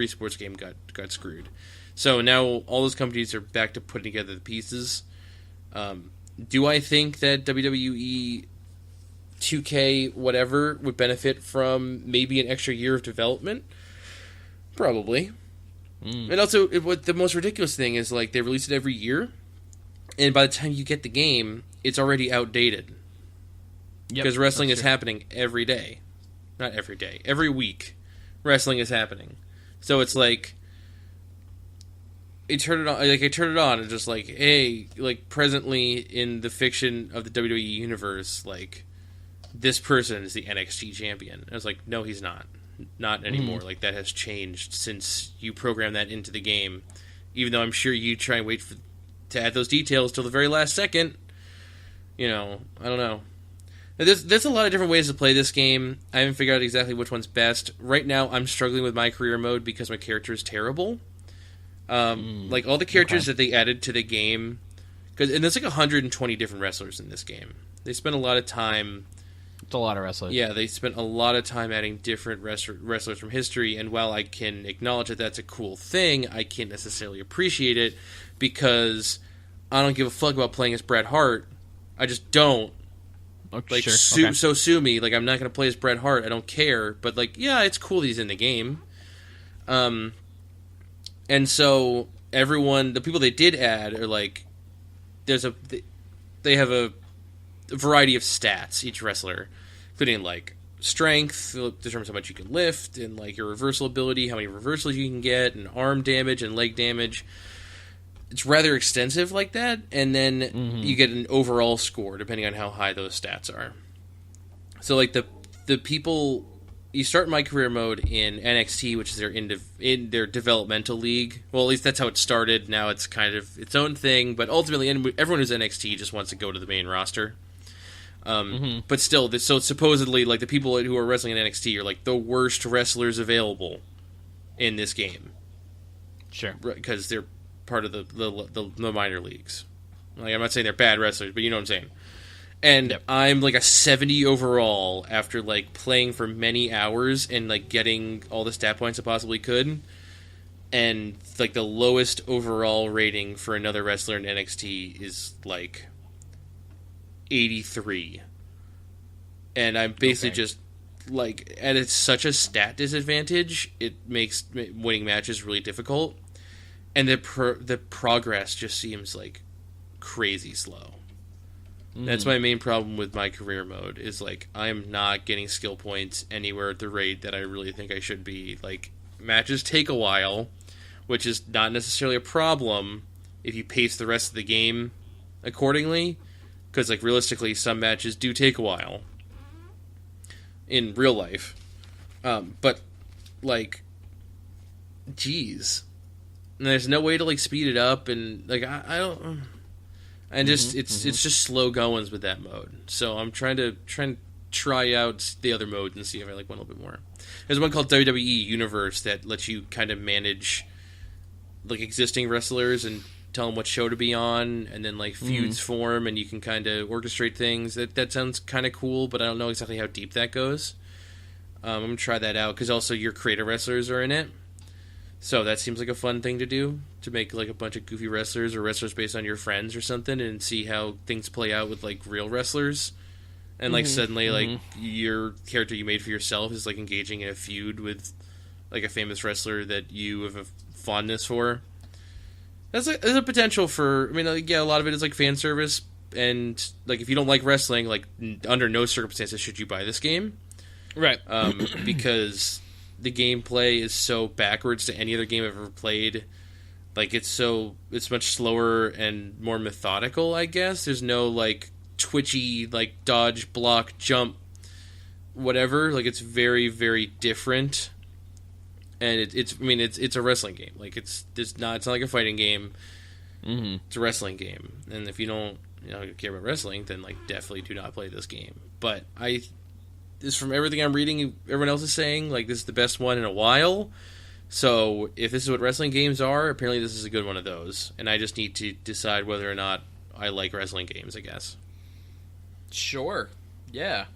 sports game got screwed. So now all those companies are back to putting together the pieces. Do I think that WWE 2K would benefit from maybe an extra year of development? Probably. And also, what the most ridiculous thing is, like, they release it every year, and by the time you get the game, it's already outdated. Because wrestling is happening every day. Not every day. Every week, wrestling is happening. So it's like, I turn it on, and just like, hey, like, presently in the fiction of the WWE universe, like, this person is the NXT champion. I was like, no, he's not. Not anymore. Like, that has changed since you programmed that into the game. Even though I'm sure you try and wait to add those details till the very last second. You know, I don't know. There's a lot of different ways to play this game. I haven't figured out exactly which one's best. Right now, I'm struggling with my career mode because my character is terrible. Like, all the characters that they added to the game... and there's like 120 different wrestlers in this game. They spent a lot of time... It's a lot of wrestlers. Yeah, they spent a lot of time adding different wrestlers from history, and while I can acknowledge that that's a cool thing, I can't necessarily appreciate it because I don't give a fuck about playing as Bret Hart. I just don't. Okay, like, sure. So sue me. Like, I'm not going to play as Bret Hart. I don't care. But, like, yeah, it's cool that he's in the game. And so everyone, the people they did add are, like, they have a variety of stats, each wrestler, including, like, strength, determines how much you can lift, and, like, your reversal ability, how many reversals you can get, and arm damage and leg damage. It's rather extensive like that, and then you get an overall score, depending on how high those stats are. So, like, the people... You start My Career mode in NXT, which is in their developmental league. Well, at least that's how it started. Now it's kind of its own thing, but ultimately everyone who's NXT just wants to go to the main roster. But still, so supposedly, like, the people who are wrestling in NXT are, like, the worst wrestlers available in this game. Sure. Because they're part of the minor leagues. Like, I'm not saying they're bad wrestlers, but you know what I'm saying. And I'm, like, a 70 overall after, like, playing for many hours and, like, getting all the stat points I possibly could. And, like, the lowest overall rating for another wrestler in NXT is, like, 83. And I'm basically just, like, and it's such a stat disadvantage, it makes winning matches really difficult. And the progress just seems, like, crazy slow. That's my main problem with My Career mode, is, like, I am not getting skill points anywhere at the rate that I really think I should be. Like, matches take a while, which is not necessarily a problem if you pace the rest of the game accordingly, because, like, realistically, some matches do take a while in real life. But, like, geez. And there's no way to, like, speed it up, and, like, I don't... And just it's just slow goings with that mode. So I'm trying to try out the other modes and see if I like one a little bit more. There's one called WWE Universe that lets you kind of manage, like, existing wrestlers and tell them what show to be on, and then, like, feuds form, and you can kind of orchestrate things. That sounds kind of cool, but I don't know exactly how deep that goes. I'm gonna try that out because also your creator wrestlers are in it. So that seems like a fun thing to do, to make, like, a bunch of goofy wrestlers or wrestlers based on your friends or something, and see how things play out with, like, real wrestlers. And, like, suddenly, like, your character you made for yourself is, like, engaging in a feud with, like, a famous wrestler that you have a fondness for. There's a potential for... I mean, like, yeah, a lot of it is, like, fan service, and, like, if you don't like wrestling, like, under no circumstances should you buy this game. Right. Because... the gameplay is so backwards to any other game I've ever played. Like, it's much slower and more methodical, I guess. There's no, like, twitchy, like, dodge, block, jump, whatever. Like, it's very, very different. And it's a wrestling game. Like, it's not like a fighting game. It's a wrestling game. And if you don't, care about wrestling, then, like, definitely do not play this game. But from everything I'm reading, everyone else is saying, like, this is the best one in a while. So, if this is what wrestling games are, apparently this is a good one of those. And I just need to decide whether or not I like wrestling games, I guess. Sure. Yeah.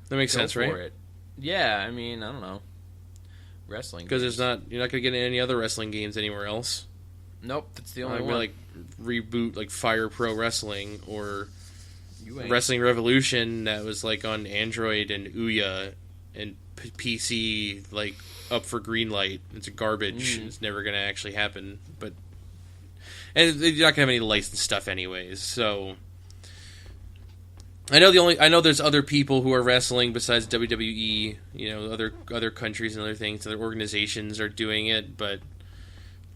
That makes sense, right? It. Yeah, I mean, I don't know. Wrestling because you're not going to get any other wrestling games anywhere else. Nope, that's the only one. Like, reboot, like, Fire Pro Wrestling, or... Wrestling Revolution that was, like, on Android and Ouya, and PC like up for green light. It's a garbage. It's never going to actually happen. But and you're not going to have any licensed stuff anyways. So I know there's other people who are wrestling besides WWE. You know, other countries and other things, other organizations are doing it. But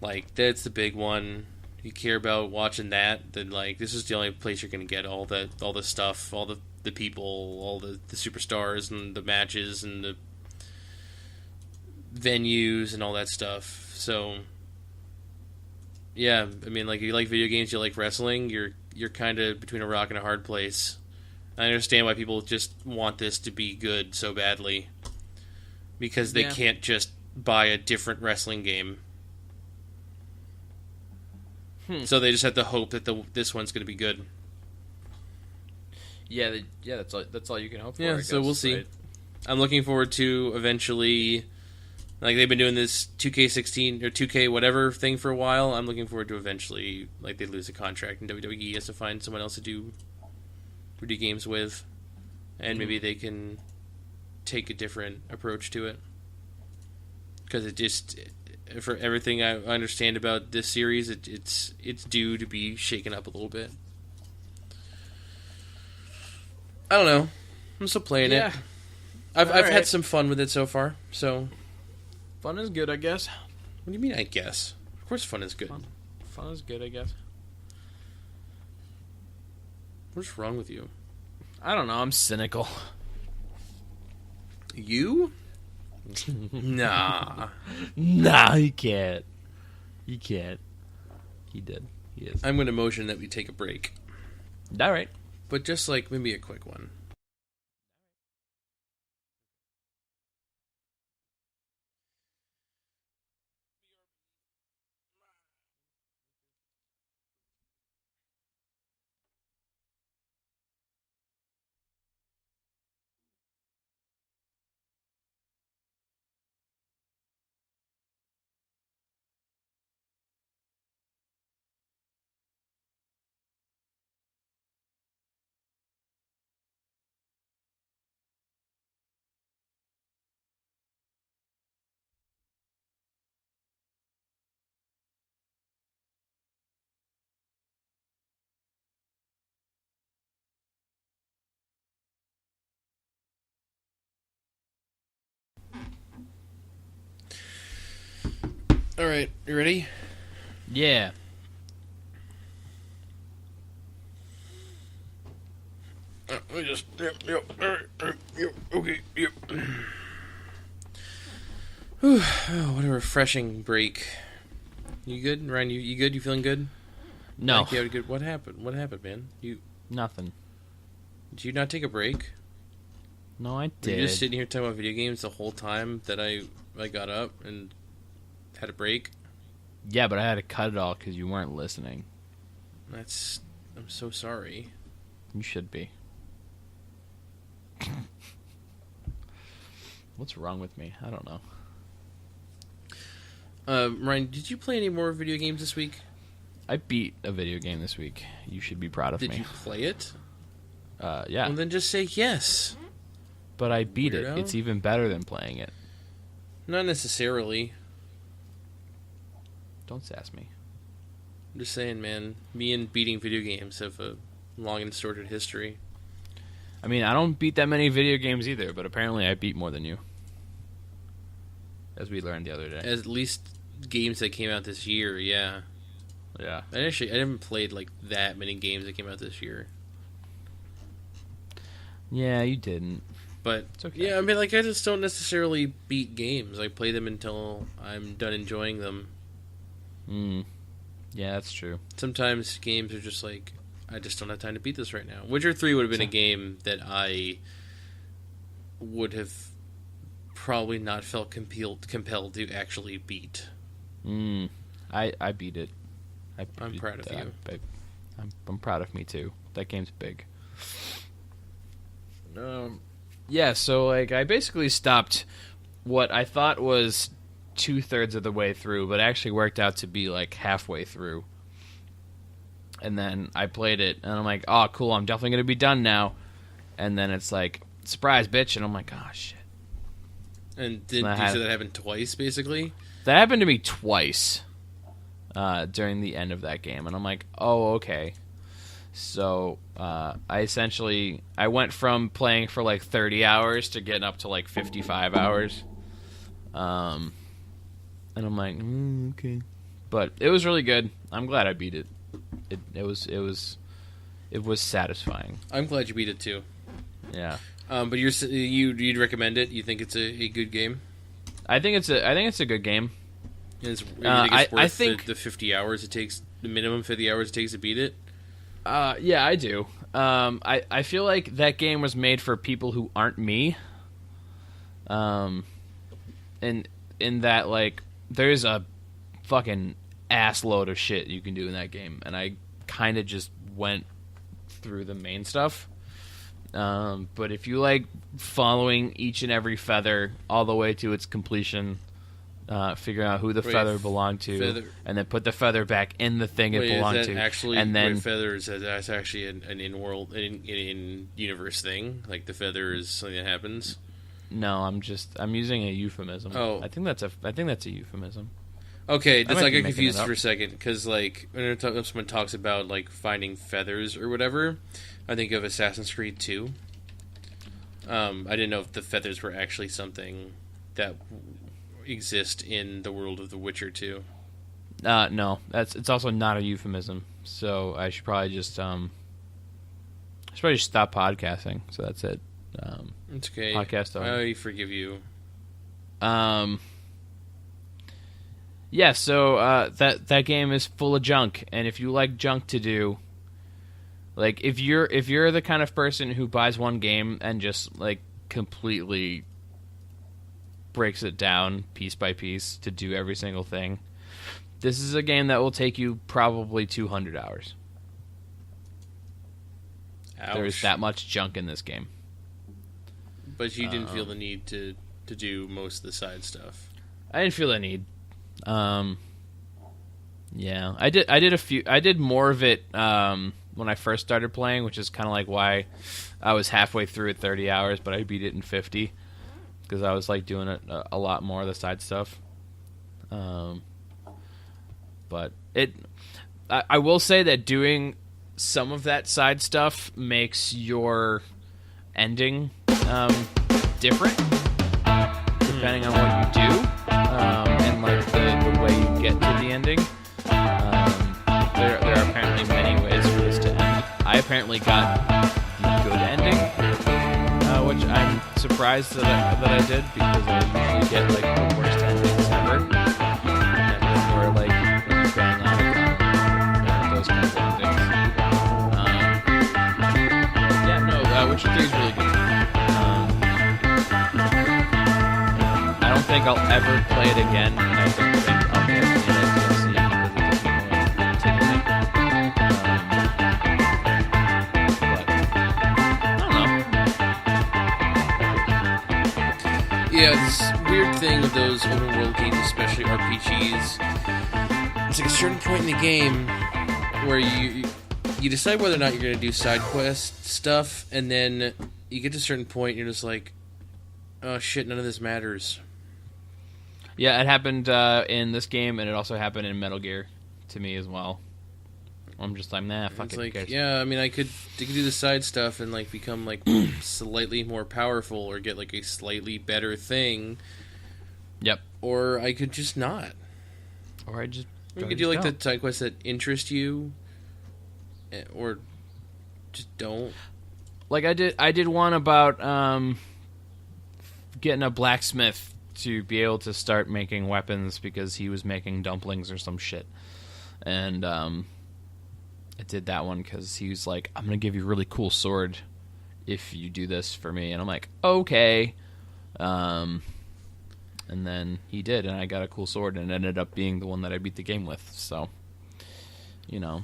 like that's the big one. If you care about watching that, then like this is the only place you're going to get all the stuff, all the people, all the superstars and the matches and the venues and all that stuff. So yeah, I mean, like, if you like video games, you like wrestling, you're kind of between a rock and a hard place. I understand why people just want this to be good so badly, because they can't just buy a different wrestling game. So they just have to hope that this one's going to be good. Yeah, that's all you can hope for. Yeah, I guess, so we'll see. Right? I'm looking forward to eventually, like they've been doing this 2K16 or 2K whatever thing for a while. I'm looking forward to eventually, like they lose a contract and WWE has to find someone else to do games with, and maybe they can take a different approach to it. Because it just, for everything I understand about this series, it's due to be shaken up a little bit. I don't know. I'm still playing it. I've had some fun with it so far. So fun is good, I guess. What do you mean? I guess. Of course, fun is good. Fun is good, I guess. What's wrong with you? I don't know. I'm cynical. You? Nah. Nah, you can't. You can't. He did. He is. I'm going to motion that we take a break. All right. But just like maybe a quick one. All right, you ready? Yeah. Let me just. Yep. All right. Yep. Okay. Yep. Whew, what a refreshing break. You good, Ryan? You good? You feeling good? No. You had a good. What happened? What happened, man? Nothing. Did you not take a break? No, I did. Were you just sitting here talking about video games the whole time that I got up and had a break? Yeah, but I had to cut it all because you weren't listening. I'm so sorry. You should be. What's wrong with me? I don't know. Ryan, did you play any more video games this week? I beat a video game this week. You should be proud of me. Did you play it? Yeah. Well, then just say yes. But I beat Weirdo. it. It's even better than playing it. Not necessarily. Don't sass me. I'm just saying, man. Me and beating video games have a long and sordid history. I mean, I don't beat that many video games either, but apparently I beat more than you. As we learned the other day. At least games that came out this year, yeah. Yeah. I haven't played like that many games that came out this year. Yeah, you didn't. But It's okay. yeah, I mean, like I just don't necessarily beat games. I play them until I'm done enjoying them. Yeah, that's true. Sometimes games are just like, I just don't have time to beat this right now. Witcher 3 would have been a game that I would have probably not felt compelled to actually beat. I beat it. I'm proud of you. I'm proud of me too. That game's big. Yeah, so like I basically stopped what I thought was 2/3 of the way through, but actually worked out to be like halfway through. And then I played it, and I'm like, oh, cool, I'm definitely going to be done now. And then it's like, surprise, bitch, and I'm like, oh, shit. And did you say that happened twice, basically? That happened to me twice during the end of that game, and I'm like, oh, okay. So I went from playing for like 30 hours to getting up to like 55 hours. And I'm like, okay. But it was really good. I'm glad I beat it. It was satisfying. I'm glad you beat it too. Yeah. But you'd recommend it? You think it's a good game? I think it's a good game. You think it's worth I think the 50 hours it takes, the minimum 50 hours it takes to beat it? Yeah, I do. I feel like that game was made for people who aren't me. And in that, like, there's a fucking ass load of shit you can do in that game, and I kind of just went through the main stuff. But if you like following each and every feather all the way to its completion, figuring out who the feather belonged to, and then put the feather back in the thing it belonged to, actually, and then feathers, that's actually an in-world, in-universe thing. Like the feather is something that happens. No, I'm using a euphemism. Oh, I think that's a euphemism. Okay, just I got confused for a second because like when someone talks about like finding feathers or whatever, I think of Assassin's Creed 2. I didn't know if the feathers were actually something that exist in the world of The Witcher 2. No, it's also not a euphemism. So I should probably just stop podcasting. So that's it. It's okay. Podcast over. I forgive you. Yeah, so that game is full of junk, and if you like junk to do, like if you're the kind of person who buys one game and just like completely breaks it down piece by piece to do every single thing, this is a game that will take you probably 200 hours. Ouch. There's that much junk in this game. But you didn't feel the need to do most of the side stuff. I didn't feel the need. Yeah, I did more of it when I first started playing, which is kind of like why I was halfway through at 30 hours, but I beat it in 50 because I was like doing it a lot more of the side stuff. But I will say that doing some of that side stuff makes your ending different depending on what you do, and like the way you get to the ending. There are apparently many ways for this to end. I apparently got the good ending, which I'm surprised that I did, because I usually get like the worst endings ever, or like bang on those kinds of endings. Yeah, no, Witcher 3 is really good. I don't think I'll ever play it again, and I don't think I'll get the DLC because it doesn't really tickle me. But I don't know. Yeah, this weird thing with those open world games, especially RPGs, it's like a certain point in the game where you decide whether or not you're going to do side quest stuff, and then you get to a certain point and you're just like, oh shit, none of this matters. Yeah, it happened in this game, and it also happened in Metal Gear to me as well. I'm just like, nah, fuck it's it. Like, yeah, I mean, I could do the side stuff and like become like slightly more powerful or get like a slightly better thing. Yep. Or I could just not. Or you could do like the side quests that interest you, or just don't. Like I did one about getting a blacksmith to be able to start making weapons because he was making dumplings or some shit. And I did that one because he was like, I'm going to give you a really cool sword if you do this for me. And I'm like, okay. And then he did, and I got a cool sword, and it ended up being the one that I beat the game with. So, you know.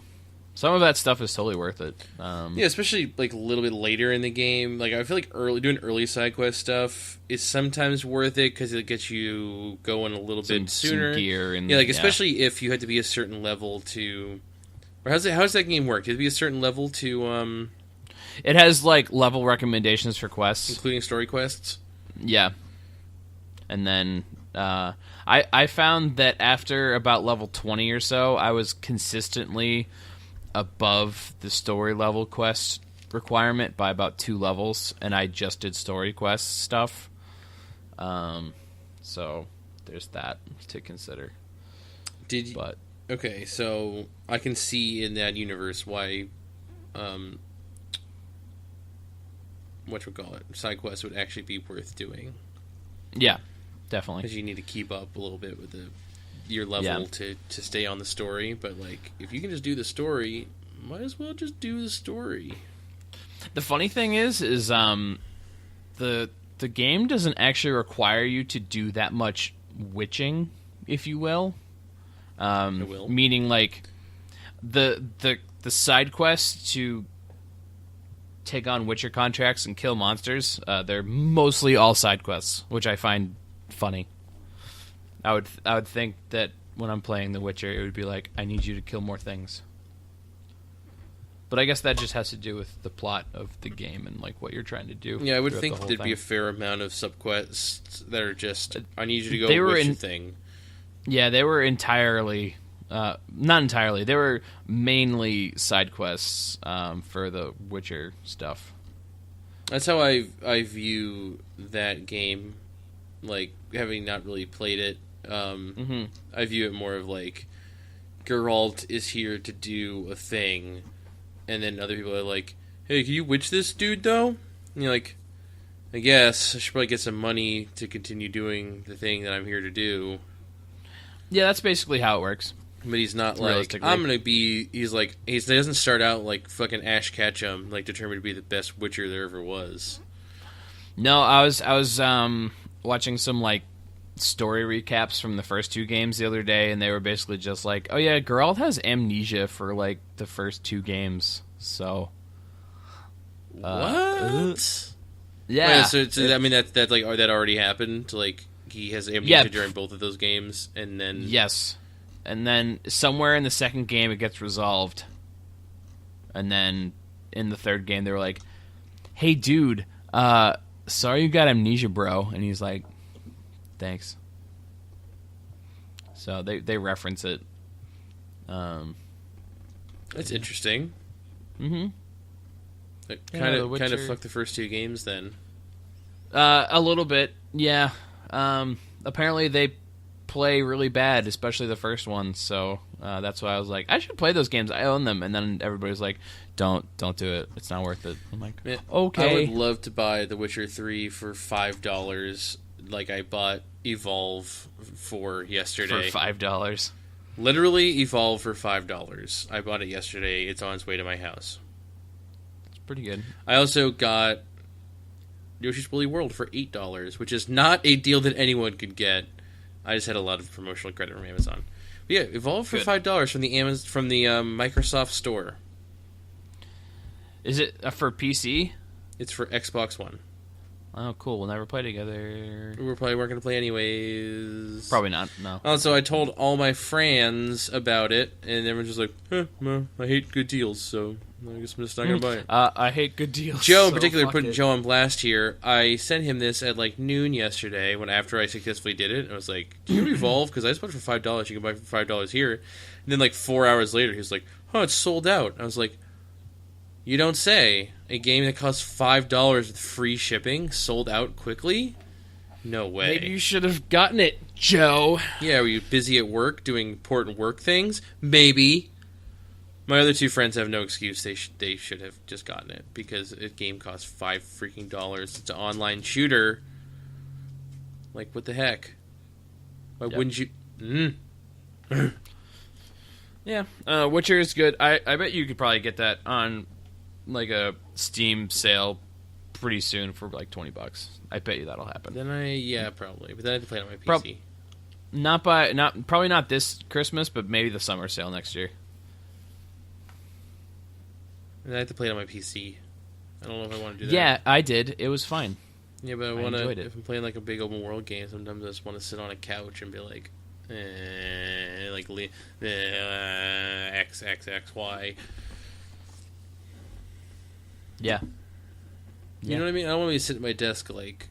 Some of that stuff is totally worth it. Yeah, especially like a little bit later in the game. Like I feel like doing early side quest stuff is sometimes worth it because it gets you going a little bit sooner. Some gear and yeah, like especially if you had to be a certain level to. Or how's that game work? Did it be a certain level to? It has like level recommendations for quests, including story quests. Yeah. and then I found that after about level 20 or so, I was consistently above the story level quest requirement by about 2 levels, and I just did story quest stuff. So there's that to consider. Okay, so I can see in that universe why side quests would actually be worth doing. Yeah, definitely. Because you need to keep up a little bit with your level to stay on the story. But like, if you can just do the story, might as well just do the story. The funny thing is the game doesn't actually require you to do that much witching, if you will. It will. Meaning, like, the side quests to take on Witcher contracts and kill monsters, they're mostly all side quests, which I find funny. I would think that when I'm playing The Witcher, it would be like, I need you to kill more things. But I guess that just has to do with the plot of the game and like what you're trying to do. Yeah, I would think there'd be a fair amount of subquests that are just, I need you to go witch a thing. Yeah, they were entirely... not entirely. They were mainly side quests for the Witcher stuff. That's how I view that game. Like, having not really played it, I view it more of like, Geralt is here to do a thing, and then other people are like, hey, can you witch this dude, though? And you're like, I guess I should probably get some money to continue doing the thing that I'm here to do. Yeah, that's basically how it works. But he's not like, I'm going to be... He's like... He doesn't start out like fucking Ash Ketchum, like determined to be the best Witcher there ever was. No, I was watching some like story recaps from the first 2 games the other day, and they were basically just like, oh yeah, Geralt has amnesia for like the first 2 games, so... What? Yeah. Wait, so I mean, that like that already happened? Like, he has amnesia during both of those games, and then... Yes. And then somewhere in the second game it gets resolved. And then in the third game they were like, hey dude, sorry you got amnesia, bro. And he's like, thanks. So they reference it. That's interesting. Mm-hmm. Kind of fucked the first 2 games then. A little bit, yeah. Apparently they play really bad, especially the first one, so that's why I was like, I should play those games, I own them. And then everybody's like, don't do it, it's not worth it. I'm like, okay. I would love to buy The Witcher 3 for $5, like I bought Evolve for yesterday. For $5. Literally Evolve for $5. I bought it yesterday. It's on its way to my house. It's pretty good. I also got Yoshi's Woolly World for $8, which is not a deal that anyone could get. I just had a lot of promotional credit from Amazon. But yeah, Evolve for $5 from the Microsoft Store. Is it for PC? It's for Xbox One. Oh, cool. We'll never play together. We probably weren't going to play anyways. Probably not, no. Also, I told all my friends about it, and everyone's just like, well, I hate good deals, so I guess I'm just not going to buy it. I hate good deals. Joe, in particular, putting Joe on blast here. I sent him this at like noon yesterday, after I successfully did it. I was like, do you Evolve? Because I just bought it for $5. You can buy it for $5 here. And then like 4 hours later, he was like, oh, it's sold out. I was like, you don't say. A game that costs $5 with free shipping sold out quickly? No way. Maybe you should have gotten it, Joe. Yeah, were you busy at work doing important work things? Maybe. My other 2 friends have no excuse. They should have just gotten it because a game costs $5 freaking. It's an online shooter. Like, what the heck? Why wouldn't you? Yeah, Witcher is good. I bet you could probably get that on like a Steam sale pretty soon for like $20. I bet you that'll happen. Then probably. But then I have to play it on my PC. Probably not this Christmas, but maybe the summer sale next year. And I have to play it on my PC. I don't know if I want to do that. Yeah, I did. It was fine. Yeah, but I want to. If I'm playing like a big open world game, sometimes I just want to sit on a couch and be like, X, X, X, Y. Yeah. You know what I mean? I don't want to be sitting at my desk like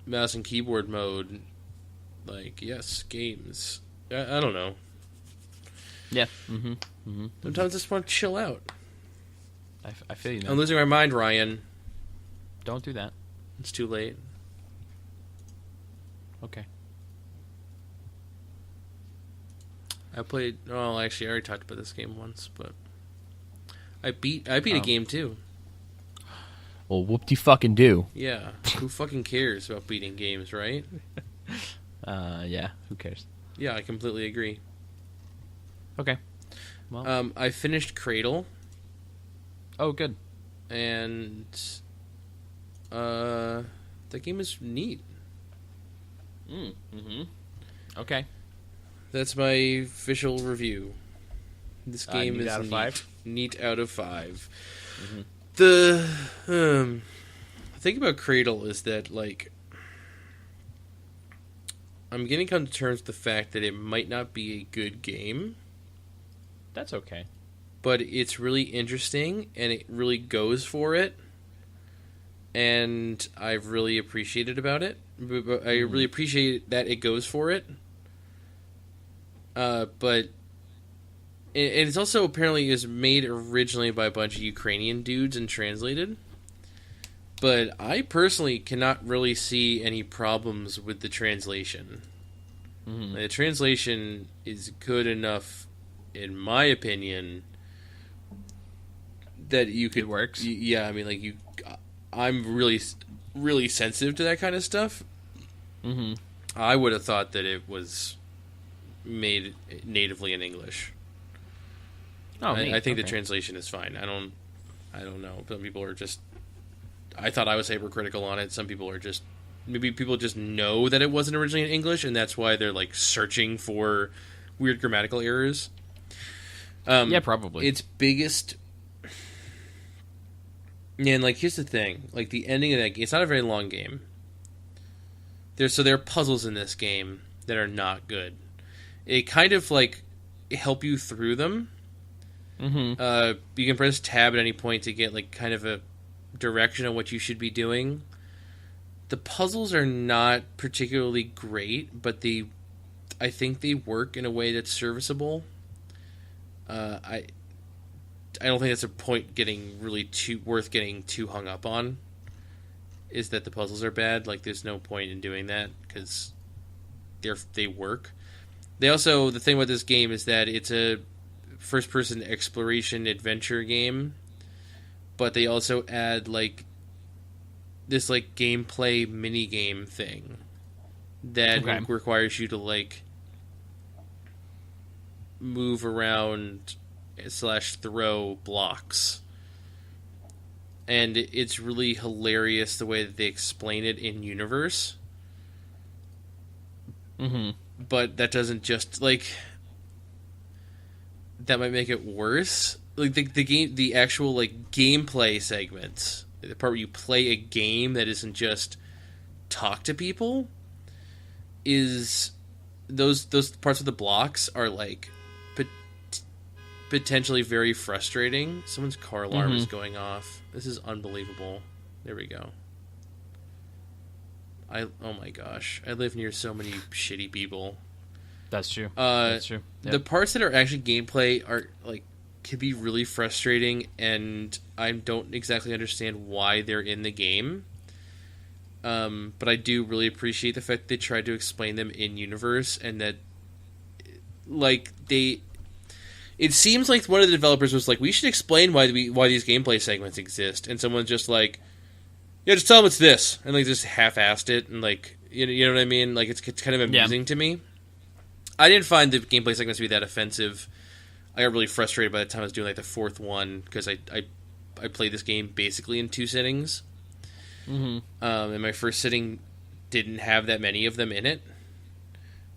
mouse and keyboard mode, like, yes, games. I don't know. Yeah. Mm-hmm. Mm-hmm. Sometimes I just want to chill out. I feel you, man. I'm losing my mind, Ryan. Don't do that. It's too late. Okay. I played. Well, actually, I already talked about this game once, but I beat a game too. Well, whoop-de-fucking do. Yeah, who fucking cares about beating games, right? Yeah. Who cares? Yeah, I completely agree. Okay. Well. I finished Cradle, Oh, good. and that game is neat. Mm-hmm. Okay. That's my official review. This game neat is out of 5? Neat out of 5. Mm-hmm. The thing about Cradle is that, like, I'm getting come to terms with the fact that it might not be a good game, That's okay. but it's really interesting and it really goes for it, and I've really appreciated about it. I really appreciate that it goes for it. But it's also apparently is made originally by a bunch of Ukrainian dudes and translated. But I personally cannot really see any problems with the translation. Mm-hmm. The translation is good enough, in my opinion, that you could. It works? Yeah, I mean, like, I'm really, really sensitive to that kind of stuff. Mm-hmm. I would have thought that it was made natively in English. Oh, I think the okay. translation is fine. I don't know. Some people are just. I thought I was hypercritical on it. Some people are just. Maybe people just know that it wasn't originally in English, and that's why they're, like, searching for weird grammatical errors. Yeah, probably. Its biggest. Yeah, and, like, here's the thing. Like, the ending of that game, it's not a very long game. There are puzzles in this game that are not good. It kind of, like, help you through them. Mm-hmm. You can press tab at any point to get, like, kind of a direction on what you should be doing. The puzzles are not particularly great, but I think they work in a way that's serviceable. I don't think that's a point getting really worth getting too hung up on. Is that the puzzles are bad? Like, there's no point in doing that because they work. They also, the thing about this game is that it's a first-person exploration adventure game, but they also add, like, this, like, gameplay mini-game thing that requires you to, like, move around / throw blocks. And it's really hilarious the way that they explain it in universe. Mm-hmm. But that doesn't just, like, that might make it worse. Like, the actual, like, gameplay segments, the part where you play a game that isn't just talk to people, is those parts of the blocks are, like, potentially very frustrating. Someone's car alarm is going off. This is unbelievable. There we go. Oh my gosh. I live near so many shitty people. That's true. That's true. Yep. The parts that are actually gameplay are, like, can be really frustrating, and I don't exactly understand why they're in the game. But I do really appreciate the fact they tried to explain them in universe, and that, like, it seems like one of the developers was like, we should explain why these gameplay segments exist, and someone's just like, yeah, just tell them it's this, and, like, just half-assed it, and, like, you know what I mean? Like, it's kind of amusing to me. I didn't find the gameplay segments to be that offensive. I got really frustrated by the time I was doing, like, the fourth one, because I played this game basically in 2 sittings. Mm-hmm. And my first sitting didn't have that many of them in it.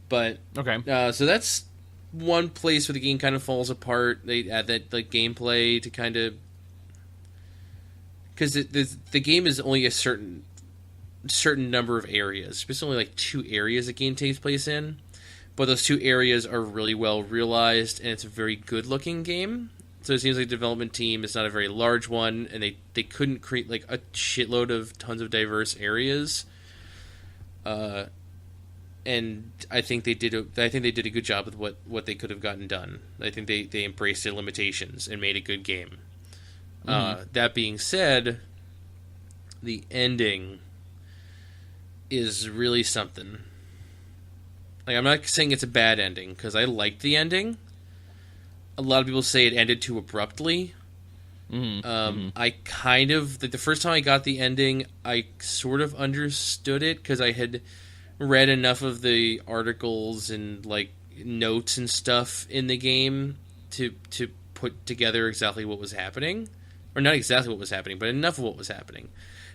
But, so that's one place where the game kind of falls apart. They add that, like, gameplay to kind of... Because the game is only a certain number of areas. There's only, like, 2 areas the game takes place in. But those 2 areas are really well realized, and it's a very good-looking game. So it seems like the development team is not a very large one, and they couldn't create, like, a shitload of tons of diverse areas. and I think they did a good job with what they could have gotten done. I think they embraced their limitations and made a good game. That being said, the ending is really something. Like, I'm not saying it's a bad ending, because I liked the ending. A lot of people say it ended too abruptly. I kind of, like, the first time I got the ending, I sort of understood it, because I had read enough of the articles and, like, notes and stuff in the game to put together exactly what was happening. Or not exactly what was happening, but enough of what was happening.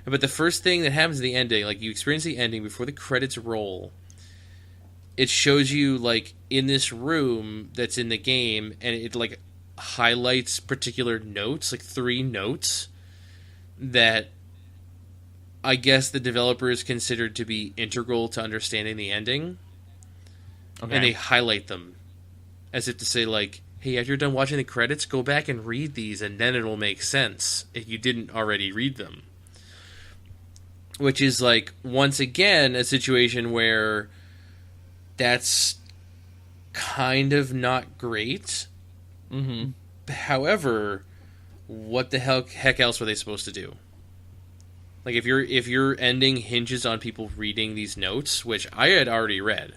But the first thing that happens in the ending, like, you experience the ending before the credits roll. It shows you, like, in this room that's in the game, and it, like, highlights particular notes, like 3 notes, that I guess the developers considered to be integral to understanding the ending. Okay. And they highlight them as if to say, like, hey, after you're done watching the credits, go back and read these, and then it'll make sense if you didn't already read them. Which is, like, once again, a situation where that's kind of not great. However, what the heck else were they supposed to do? Like, if your ending hinges on people reading these notes, which I had already read.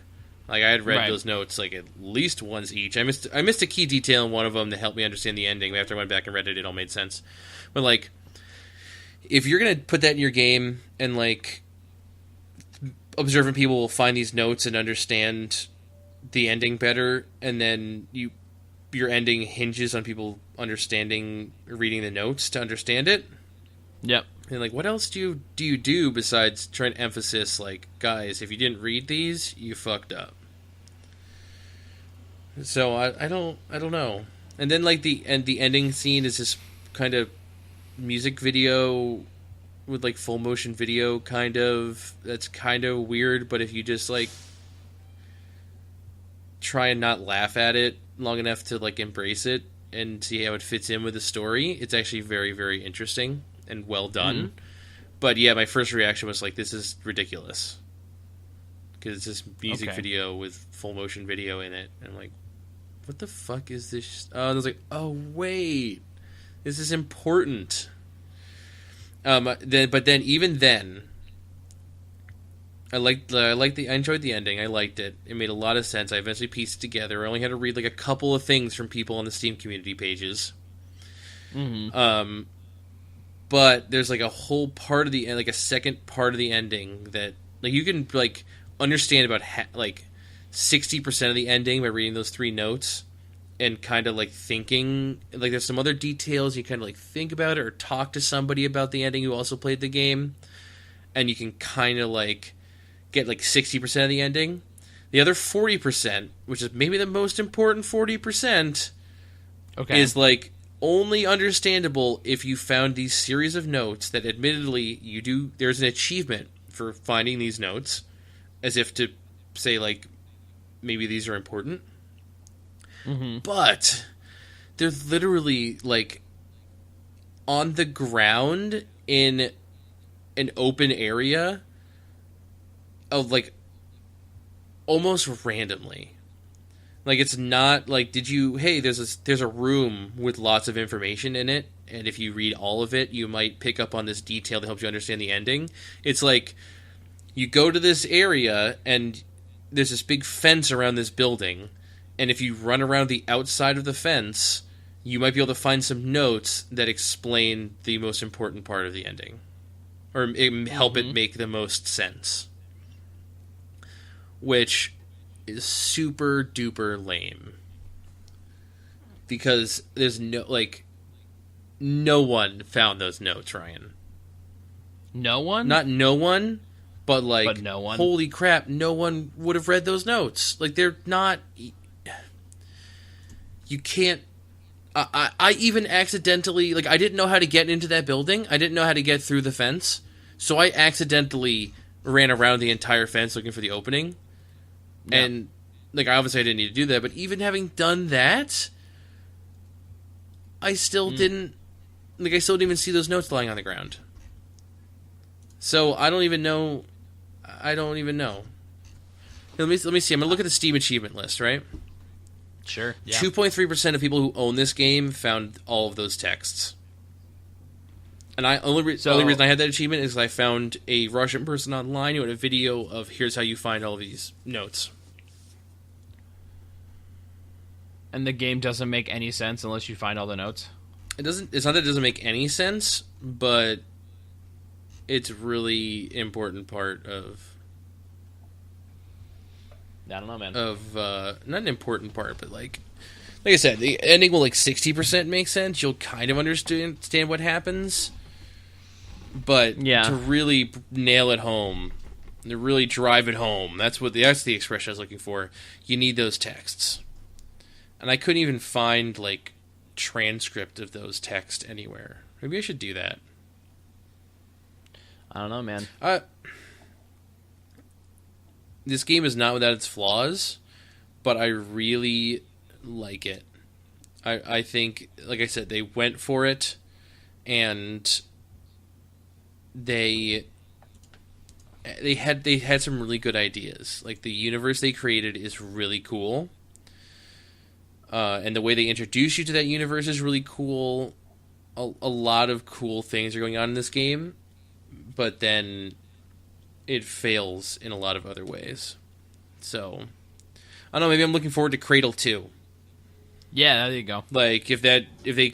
Like, I had read those notes, like, at least once each. I missed a key detail in one of them that helped me understand the ending. After I went back and read it, it all made sense. But, like, if you're going to put that in your game and, like, observant people will find these notes and understand the ending better, and then your ending hinges on people reading the notes to understand it. Yep. And, like, what else do you do besides trying to emphasize, like, guys, if you didn't read these, you fucked up. So I don't know. And then, like, the ending scene is this kind of music video with, like, full motion video, kind of. That's kind of weird, but if you just, like, try and not laugh at it long enough to, like, embrace it and see how it fits in with the story, it's actually very, very interesting and well done. But yeah, my first reaction was, like, this is ridiculous. Because it's this music video with full motion video in it. And I'm like, what the fuck is this? And I was like, oh, wait. This is important. But then, even then, I enjoyed the ending. I liked it. It made a lot of sense. I eventually pieced it together. I only had to read, like, a couple of things from people on the Steam community pages. But there's, like, a whole part of the end, like a second part of the ending that, like, you can, like, understand about like 60% of the ending by reading those 3 notes and kind of, like, thinking, like, there's some other details you kind of, like, think about it or talk to somebody about the ending who also played the game, and you can kind of, like, get, like, 60% of the ending. The other 40%, which is maybe the most important 40%, is, like, only understandable if you found these series of notes that, admittedly, there's an achievement for finding these notes, as if to say, like, maybe these are important. But they're literally, like, on the ground in an open area of, like, almost randomly. Like, it's not like, there's a room with lots of information in it, and if you read all of it, you might pick up on this detail that helps you understand the ending. It's like, you go to this area, and there's this big fence around this building, and if you run around the outside of the fence, you might be able to find some notes that explain the most important part of the ending. Or help it make the most sense. Which is super duper lame. Because there's no one found those notes, Ryan. No one? Not no one, but, like, but no one. Holy crap, no one would have read those notes. Like, they're not... You can't... I even accidentally... Like, I didn't know how to get into that building. I didn't know how to get through the fence. So I accidentally ran around the entire fence looking for the opening. Yeah. And, like, obviously I didn't need to do that. But even having done that, I still didn't... Like, I still didn't even see those notes lying on the ground. So I don't even know I don't even know. Let me see. I'm gonna look at the Steam achievement list, right? Sure. Yeah. 2.3% of people who own this game found all of those texts. And only reason I had that achievement is I found a Russian person online who had a video of here's how you find all of these notes. And the game doesn't make any sense unless you find all the notes? It's not that it doesn't make any sense, but it's really important part of... I don't know, man. Not an important part, but like I said, the ending will 60% make sense. You'll kind of understand what happens, but to really nail it home, to really drive it home, that's the expression I was looking for. You need those texts, and I couldn't even find transcript of those texts anywhere. Maybe I should do that. I don't know, man. This game is not without its flaws, but I really like it. I think, like I said, they went for it, and they had some really good ideas. Like, the universe they created is really cool, and the way they introduce you to that universe is really cool. A lot of cool things are going on in this game, but then it fails in a lot of other ways. So, I don't know, maybe I'm looking forward to Cradle 2. Yeah, there you go. Like, if they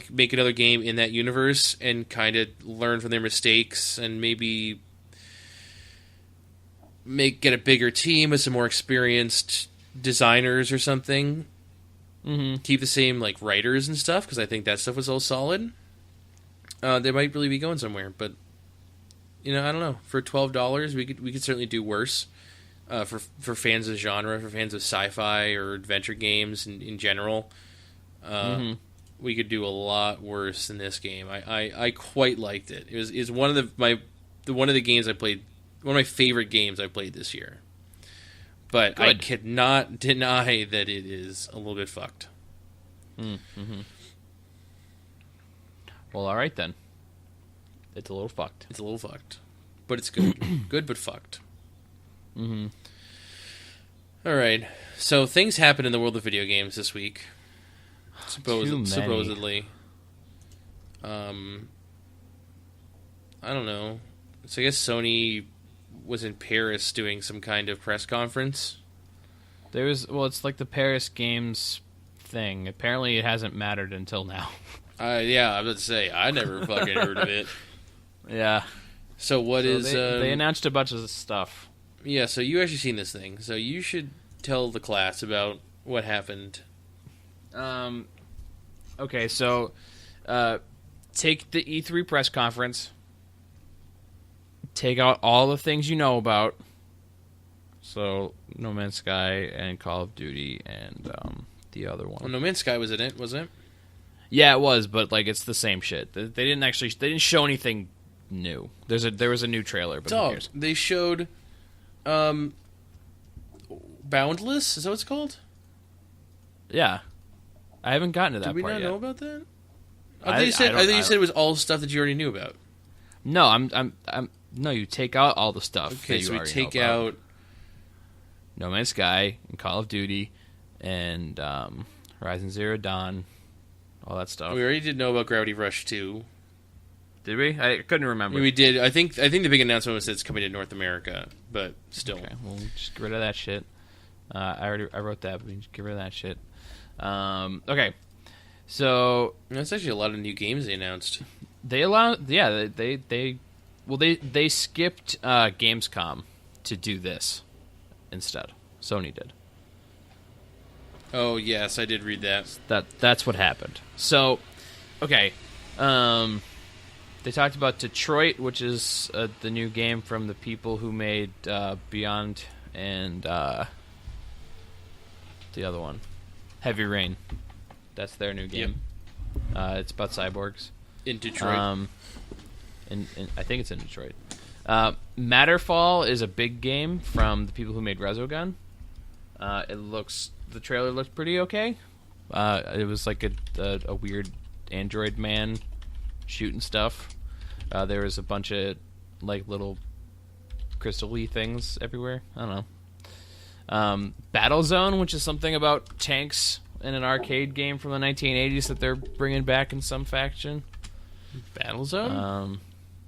make another game in that universe and kind of learn from their mistakes and maybe get a bigger team with some more experienced designers or something. Mm-hmm. Keep the same, writers and stuff, because I think that stuff was all solid. They might really be going somewhere, but I don't know. For $12, we could certainly do worse. For fans of genre, for fans of sci-fi or adventure games in general, we could do a lot worse than this game. I quite liked it. It was one of the games I played, one of my favorite games I played this year. But good. I cannot deny that it is a little bit fucked. Mm-hmm. Well, all right then. It's a little fucked. It's a little fucked. But it's good. Good, but fucked. Mm-hmm. All right. So things happen in the world of video games this week. Supposedly. I don't know. So I guess Sony was in Paris doing some kind of press conference. It's like the Paris Games thing. Apparently it hasn't mattered until now. Yeah, I was about to say, I never fucking heard of it. Yeah. So they announced a bunch of stuff. Yeah, so you actually seen this thing. So you should tell the class about what happened. Okay, so take the E3 press conference. Take out all the things you know about. So No Man's Sky and Call of Duty and the other one. Well, No Man's Sky was in it, wasn't it? Yeah, it was, but it's the same shit. They didn't show anything new. There was a new trailer, but who cares? They showed Boundless, is that what it's called? Yeah. I haven't gotten to that part yet. Did we not know about that? I think you said it was all stuff that you already knew about. No, no, you take out all the stuff. Okay, so we take out No Man's Sky and Call of Duty and Horizon Zero Dawn, all that stuff. We already did know about Gravity Rush 2. Did we? I couldn't remember. We did. I think the big announcement was that it's coming to North America, but still. Okay, well, just get rid of that shit. I wrote that, but we just get rid of that shit. Okay, so that's actually a lot of new games they announced. They skipped Gamescom to do this instead. Sony did. Oh yes, I did read that. That's what happened. So, okay, they talked about Detroit, which is the new game from the people who made Beyond and the other one, Heavy Rain. That's their new game. Yep. It's about cyborgs in Detroit. I think it's in Detroit. Matterfall is a big game from the people who made Resogun. The trailer looked pretty okay. It was like a weird android man shooting stuff. There was a bunch of little crystal-y things everywhere. I don't know. Battlezone, which is something about tanks in an arcade game from the 1980s that they're bringing back in some faction. Battlezone?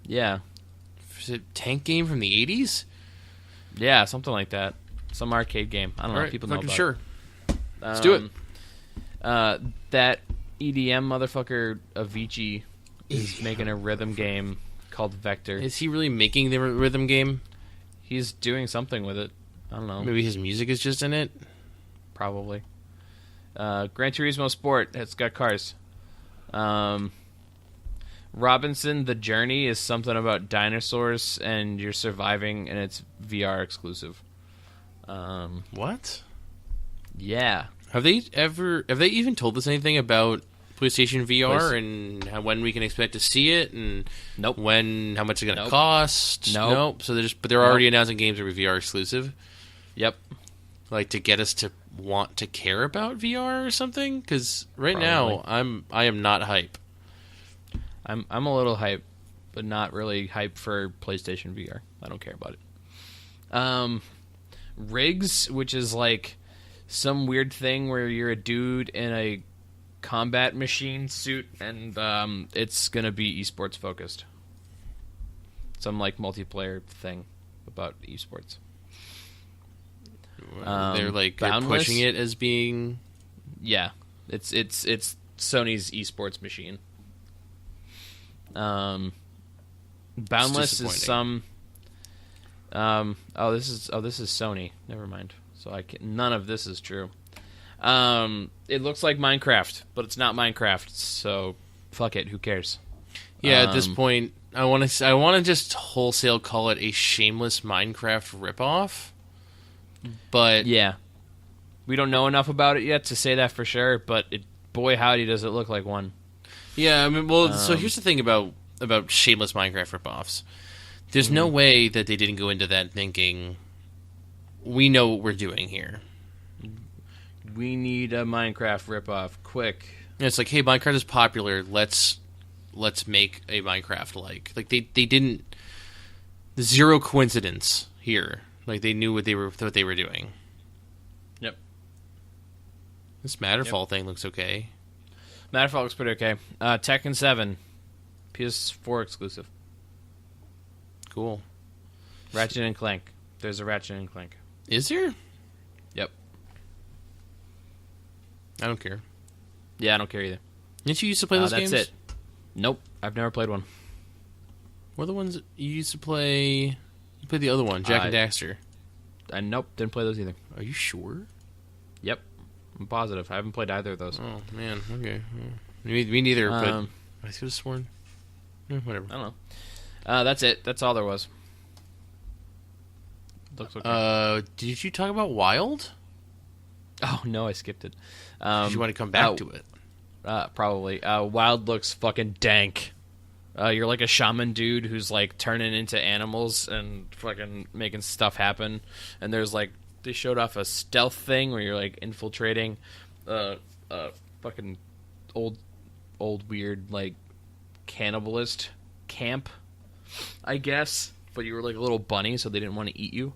Yeah. Is it a tank game from the 80s? Yeah, something like that. Some arcade game. I don't know if people know about sure. it. Let's do it. That EDM motherfucker Avicii is making a rhythm game called Vector. Is he really making the rhythm game? He's doing something with it. I don't know. Maybe his music is just in it? Probably. Gran Turismo Sport. It's got cars. Robinson The Journey is something about dinosaurs and you're surviving, and it's VR exclusive. What? Yeah. Have they even told us anything about PlayStation VR and when we can expect to see it and Nope. how much it's going to cost? Nope. So they're already announcing games that are VR exclusive. Yep. Like to get us to want to care about VR or something? Because right Probably. now I am not hype. I'm a little hype, but not really hype for PlayStation VR. I don't care about it. Rigs, which is like some weird thing where you're a dude in a combat machine suit, and it's gonna be esports focused. Some like multiplayer thing about esports. They're like Boundless? pushing it as being Yeah, it's Sony's esports machine. Boundless is some. This is Sony. Never mind. So none of this is true. It looks like Minecraft, but it's not Minecraft. So fuck it. Who cares? Yeah, at this point, I want to just wholesale call it a shameless Minecraft ripoff. But Yeah, we don't know enough about it yet to say that for sure. But boy, howdy, does it look like one. yeah, I mean, well, so here's the thing about shameless Minecraft ripoffs. There's no way that they didn't go into that thinking, we know what we're doing here. We need a Minecraft ripoff, quick. And it's like, hey, Minecraft is popular. Let's make a Minecraft like they didn't. Zero coincidence here. Like they knew what they were doing. Yep. This Matterfall thing looks okay. Matterfall looks pretty okay. Tekken 7, PS4 exclusive. Cool. Ratchet and Clank. There's a Ratchet and Clank. Is there? Yep. I don't care. Yeah, I don't care either. Didn't you used to play those that's games? That's it. Nope, I've never played one. What are the ones that you used to play? You played the other one, Jack and Daxter. Nope, didn't play those either. Are you sure? Yep, I'm positive. I haven't played either of those. Oh man, okay. Me neither. But I could have sworn. Whatever. I don't know. That's it. That's all there was. Looks okay. Did you talk about Wild? Oh no, I skipped it. Did you want to come back to it? Probably. Wild looks fucking dank. You're like a shaman dude who's like turning into animals and fucking making stuff happen. And there's like they showed off a stealth thing where you're like infiltrating fucking old weird like cannibalist camp, I guess. But you were like a little bunny, so they didn't want to eat you.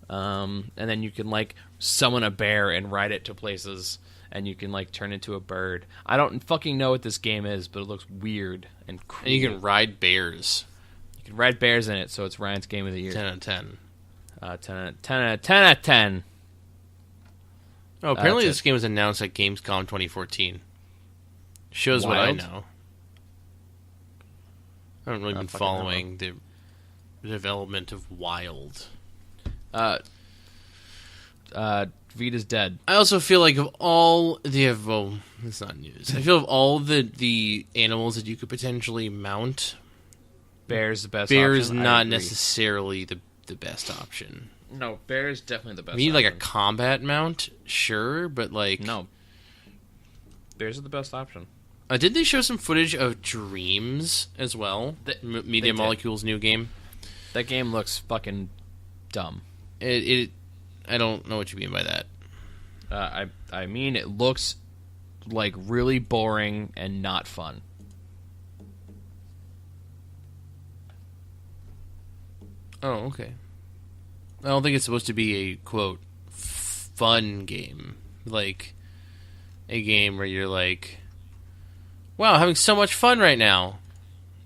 And then you can like summon a bear and ride it to places, and you can like turn into a bird. I don't fucking know what this game is, but it looks weird and cool. And you can ride bears. You can ride bears in it, so it's Ryan's game of the year. 10 out of 10. 10 out of 10. Oh, apparently this game was announced at Gamescom 2014. Shows Wild? what I know. I haven't really been fucking following the development of Wild. Vita's dead. I also feel like of all the well, it's not news. I feel of all the animals that you could potentially mount, Bear's the best bear option. is not necessarily the best option. No, bear is definitely the best You need like a option. combat mount, sure, but like No. Bears are the best option. Did they show some footage of Dreams as well? Media did. Molecule's new game. That game looks fucking dumb. I don't know what you mean by that. I mean, it looks like really boring and not fun. Oh, okay. I don't think it's supposed to be a, quote, fun game. Like, a game where you're like, wow, having so much fun right now.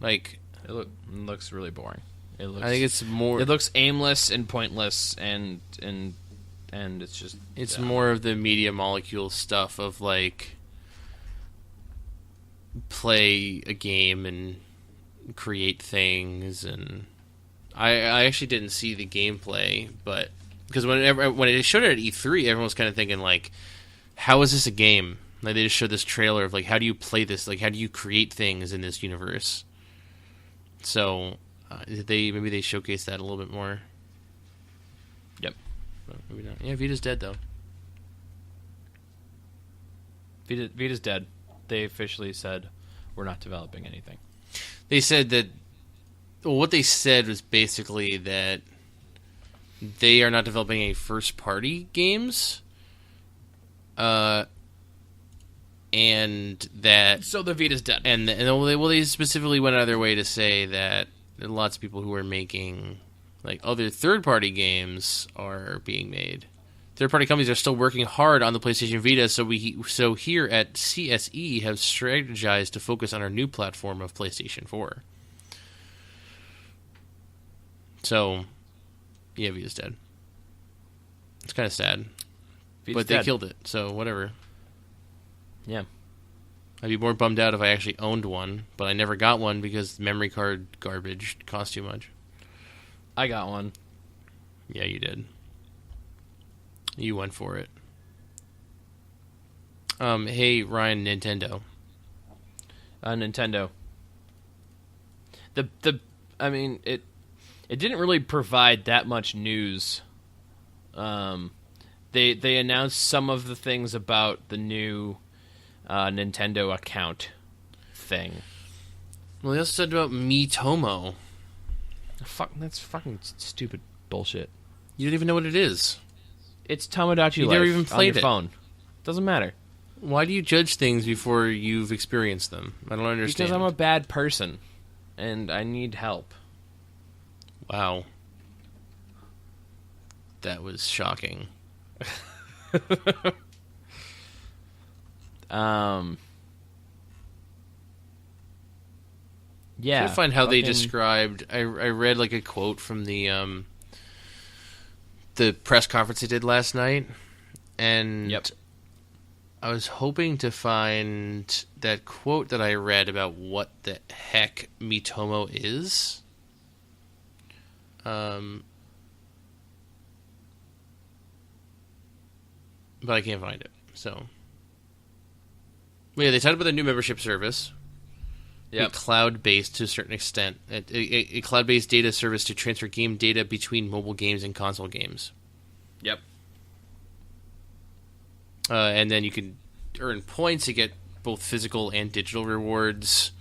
Like, It looks really boring. I think it's more... It looks aimless and pointless, and it's just... It's more of the media molecule stuff of, like, play a game and create things, and... I actually didn't see the gameplay, but... Because when it showed it at E3, everyone was kind of thinking, like, how is this a game? Like, they just showed this trailer of, like, how do you play this? Like, how do you create things in this universe? So, maybe they showcase that a little bit more. Yep. But maybe not. Yeah, Vita's dead, though. Vita's dead. They officially said, we're not developing anything. They said that... Well, what they said was basically that they are not developing any first-party games, and that... So the Vita's dead. And they specifically went out of their way to say that there are lots of people who are making, like, other third-party games are being made. Third-party companies are still working hard on the PlayStation Vita, so here at CSE have strategized to focus on our new platform of PlayStation 4. So, yeah, Vita's dead. It's kind of sad. Vita's They dead. killed it, so whatever. Yeah. I'd be more bummed out if I actually owned one, but I never got one because memory card garbage cost too much. I got one. Yeah, you did. You went for it. Hey, Ryan, Nintendo. Nintendo. It didn't really provide that much news. They announced some of the things about the new Nintendo account thing. Well, they also said about Miitomo. That's fucking stupid bullshit. You don't even know what it is. It's Tomodachi You Life never even played on your it. phone. Doesn't matter. Why do you judge things before you've experienced them? I don't understand. Because I'm a bad person, and I need help. Wow. That was shocking. Yeah. I can't find how they fucking- described. I read like a quote from the press conference they did last night, and Yep. I was hoping to find that quote that I read about what the heck Miitomo is. But I can't find it. So, well, yeah, they talked about the new membership service. Yep. Cloud-based to a certain extent. A cloud-based data service to transfer game data between mobile games and console games. Yep. And then you can earn points to get both physical and digital rewards.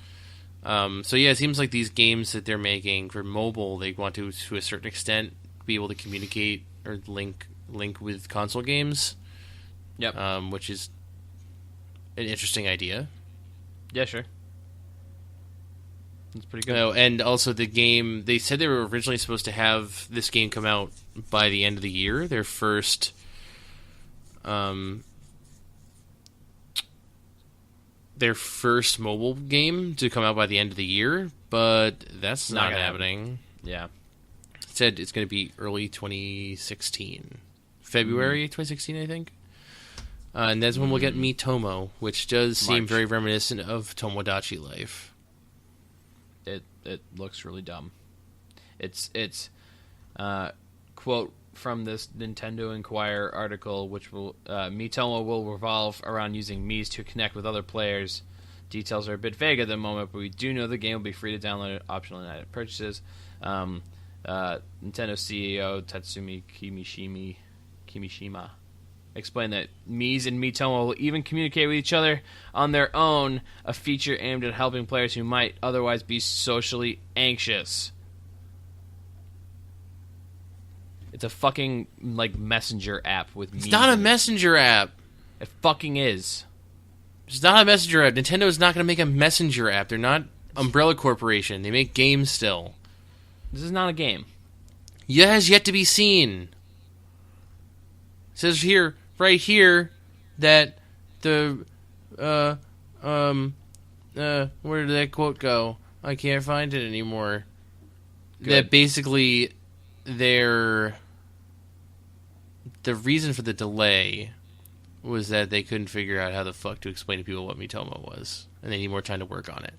So yeah, it seems like these games that they're making for mobile, they want to a certain extent, be able to communicate or link with console games. Yep. Which is an interesting idea. Yeah, sure. That's pretty good. Oh, and also the game, they said they were originally supposed to have this game come out by the end of the year. Their first mobile game to come out by the end of the year, but that's not gonna happening. Yeah. It said it's going to be early 2016. February 2016, I think. And that's when we'll get Miitomo, which does seem March. very reminiscent of Tomodachi Life. It looks really dumb. It's quote from this Nintendo Inquirer article, which will Miitomo will revolve around using Miis to connect with other players. Details are a bit vague at the moment, but we do know the game will be free to download at optional in-app purchases. Nintendo CEO Tatsumi Kimishima explained that Miis and Miitomo will even communicate with each other on their own, a feature aimed at helping players who might otherwise be socially anxious. It's a fucking, like, messenger app with It's Miis not a in it. messenger app. It fucking is. It's not a messenger app. Nintendo is not going to make a messenger app. They're not Umbrella Corporation. They make games still. This is not a game. has yet to be seen. It says here, right here, that the where did that quote go? I can't find it anymore. Good. That basically the reason for the delay was that they couldn't figure out how the fuck to explain to people what Miitomo was, and they need more time to work on it.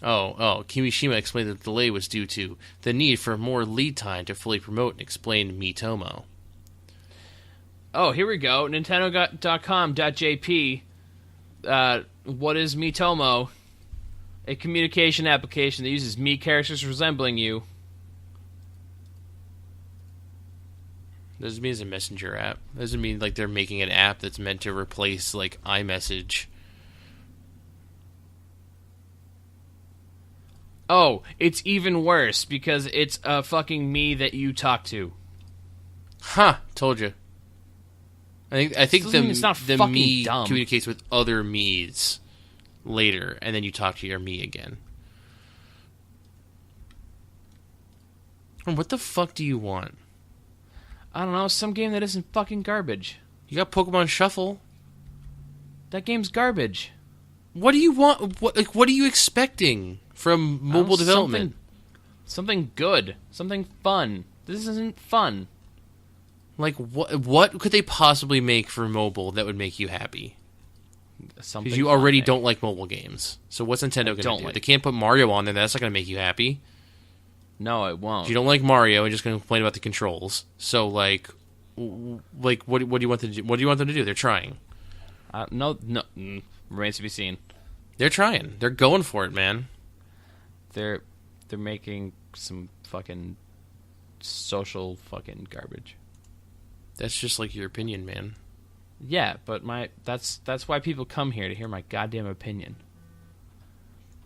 Kimishima explained that the delay was due to the need for more lead time to fully promote and explain Miitomo. Oh, here we go. Nintendo.com.jp. What is Miitomo? A communication application that uses Mii characters resembling you. Doesn't mean it's a messenger app. Doesn't mean like they're making an app that's meant to replace like iMessage. Oh, it's even worse because it's a fucking Mii that you talk to. Huh, told you. I think the Mii dumb. communicates with other Miis later, and then you talk to your Mii again. What the fuck do you want? I don't know, some game that isn't fucking garbage. You got Pokemon Shuffle. That game's garbage. What do you want? What are you expecting from mobile development? Something good. Something fun. This isn't fun. Like, what could they possibly make for mobile that would make you happy? Because you already don't like mobile games. So what's Nintendo going to do? They can't put Mario on there. That's not going to make you happy. No, it won't. If you don't like Mario, you're just going to complain about the controls. So, what do you want them to do? What do you want them to do? They're trying. No. Remains to be seen. They're trying. They're going for it, man. They're making some fucking social fucking garbage. That's just like your opinion, man. Yeah, but that's why people come here, to hear my goddamn opinion.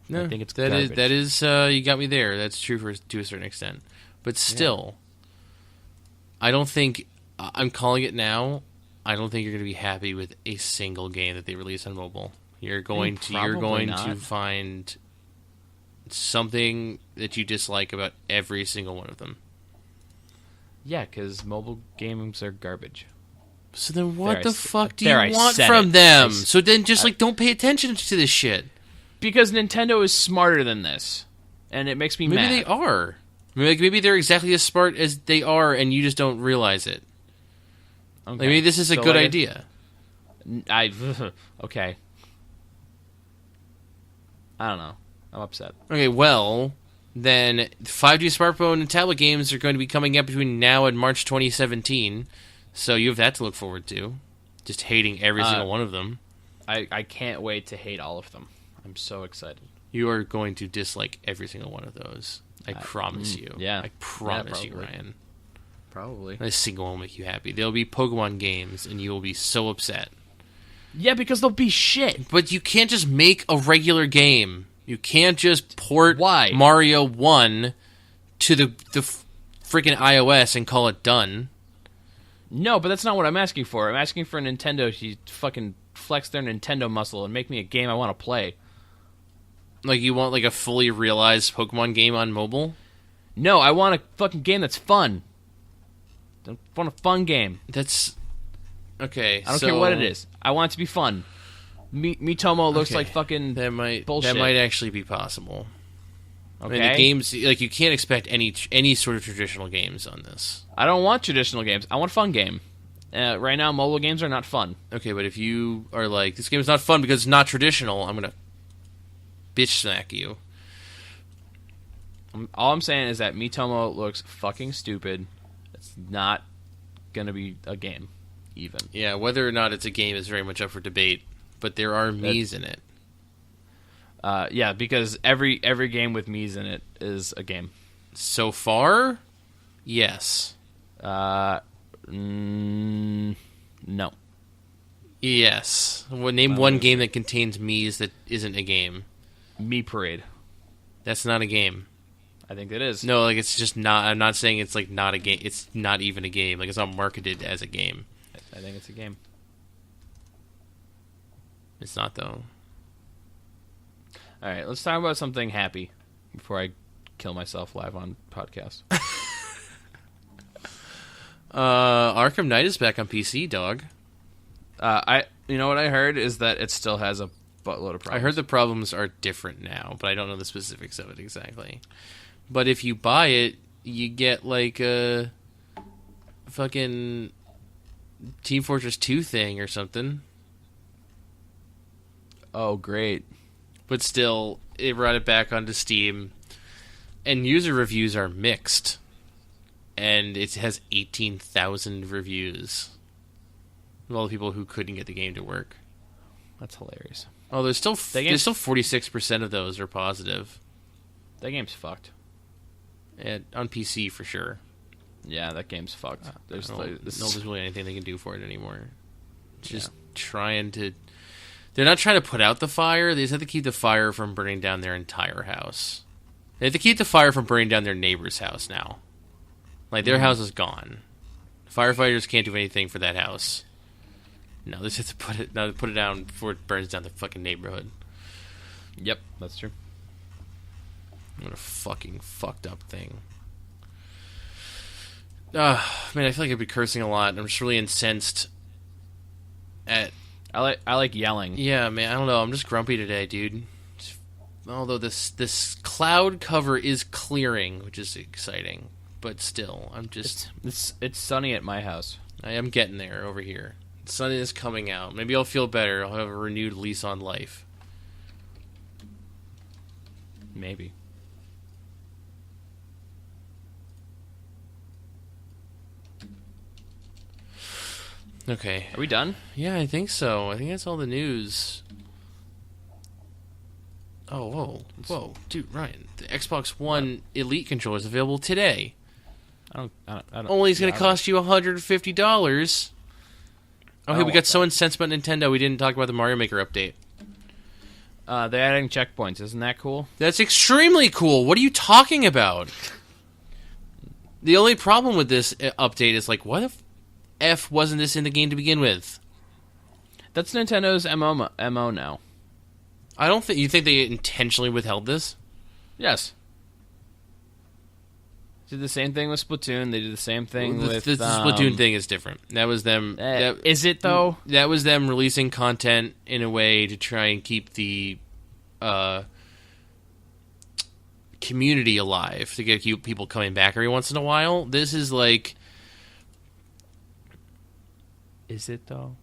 No, I think it's garbage. That is you got me there. That's true to a certain extent. But still, yeah. I don't think I'm calling it now. I don't think you're going to be happy with a single game that they release on mobile. You're going to find something that you dislike about every single one of them. Yeah, because mobile games are garbage. So then what the fuck do you want from them? So then just don't pay attention to this shit. Because Nintendo is smarter than this. And it makes me mad. Maybe they are. Maybe they're exactly as smart as they are and you just don't realize it. Okay. Maybe this is a good idea. Okay. I don't know. I'm upset. Okay, well, then 5G smartphone and tablet games are going to be coming up between now and March 2017. So you have that to look forward to. Just hating every single one of them. I can't wait to hate all of them. I'm so excited. You are going to dislike every single one of those. I promise you. Yeah. I promise you, Ryan. Probably. Not a single one will make you happy. There'll be Pokemon games, and you will be so upset. Yeah, because they'll be shit. But you can't just make a regular game. You can't just port Mario 1 to the freaking iOS and call it done. No, but that's not what I'm asking for. I'm asking for Nintendo to fucking flex their Nintendo muscle and make me a game I want to play. Like, you want, like, a fully realized Pokemon game on mobile? No, I want a fucking game that's fun. I want a fun game. That's... Okay, I don't care what it is. I want it to be fun. Miitomo looks like fucking bullshit. That might actually be possible. Okay. I mean, the games... Like, you can't expect any sort of traditional games on this. I don't want traditional games. I want a fun game. Right now, mobile games are not fun. Okay, but if you are like, this game is not fun because it's not traditional, I'm going to bitch smack you. All I'm saying is that Miitomo looks fucking stupid. It's not going to be a game, even. Yeah, whether or not it's a game is very much up for debate, but there are Miis in it. Yeah, because every game with Miis in it is a game. So far, yes. No. Yes. Well, name one game that contains Miis that isn't a game. Mii Parade. That's not a game. I think it is. No, like, it's just not... I'm not saying it's, like, not a game. It's not even a game. Like, it's not marketed as a game. I think it's a game. It's not, though. Alright, let's talk about something happy before I kill myself live on podcast. Arkham Knight is back on PC, dog. You know what I heard is that it still has a buttload of problems. I heard the problems are different now, but I don't know the specifics of it exactly. But if you buy it, you get like a fucking Team Fortress 2 thing or something. Oh, great. But still, it brought it back onto Steam, and user reviews are mixed. And it has 18,000 reviews of all the people who couldn't get the game to work. That's hilarious. Oh, there's still 46% of those are positive. That game's fucked. And on PC for sure. Yeah, that game's fucked. There's really anything they can do for it anymore. Just trying to... They're not trying to put out the fire. They just have to keep the fire from burning down their entire house. They have to keep the fire from burning down their neighbor's house now. Like, their house is gone. Firefighters can't do anything for that house. No, they just have to put it down before it burns down the fucking neighborhood. Yep, that's true. What a fucking fucked up thing. Man, I feel like I'd be cursing a lot. I'm just really incensed at... I like yelling. Yeah, man, I don't know. I'm just grumpy today, dude. Although this cloud cover is clearing, which is exciting. But still, I'm just... It's sunny at my house. I am getting there over here. The sun is coming out. Maybe I'll feel better. I'll have a renewed lease on life. Maybe. Okay. Are we done? Yeah, I think so. I think that's all the news. Oh, whoa. Dude, Ryan, the Xbox One Elite controller is available today. I don't Only it's going to cost you $150. Oh, hey, we got so incensed about Nintendo, we didn't talk about the Mario Maker update. They're adding checkpoints. Isn't that cool? That's extremely cool. What are you talking about? The only problem with this update is, like, what if F wasn't this in the game to begin with? That's Nintendo's MO now. I don't think... You think they intentionally withheld this? Yes. Did the same thing with Splatoon. They did the same thing with... The Splatoon thing is different. That was them... Is it, though? That was them releasing content in a way to try and keep the community alive, to get people coming back every once in a while. This is like... Is it, though?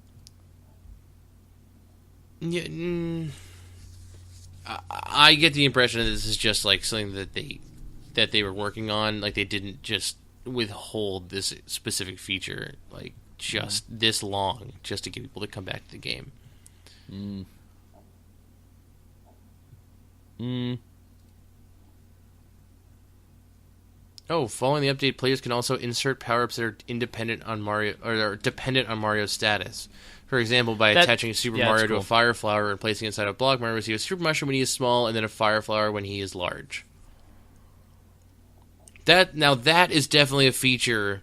Yeah, I get the impression that this is just like something that they were working on. Like, they didn't just withhold this specific feature like just this long just to get people to come back to the game. Oh, following the update, players can also insert power-ups that are independent on Mario or are dependent on Mario's status. For example, by attaching a Super Mario to a fire flower and placing it inside a block, Mario receives a Super Mushroom when he is small, and then a fire flower when he is large. That is definitely a feature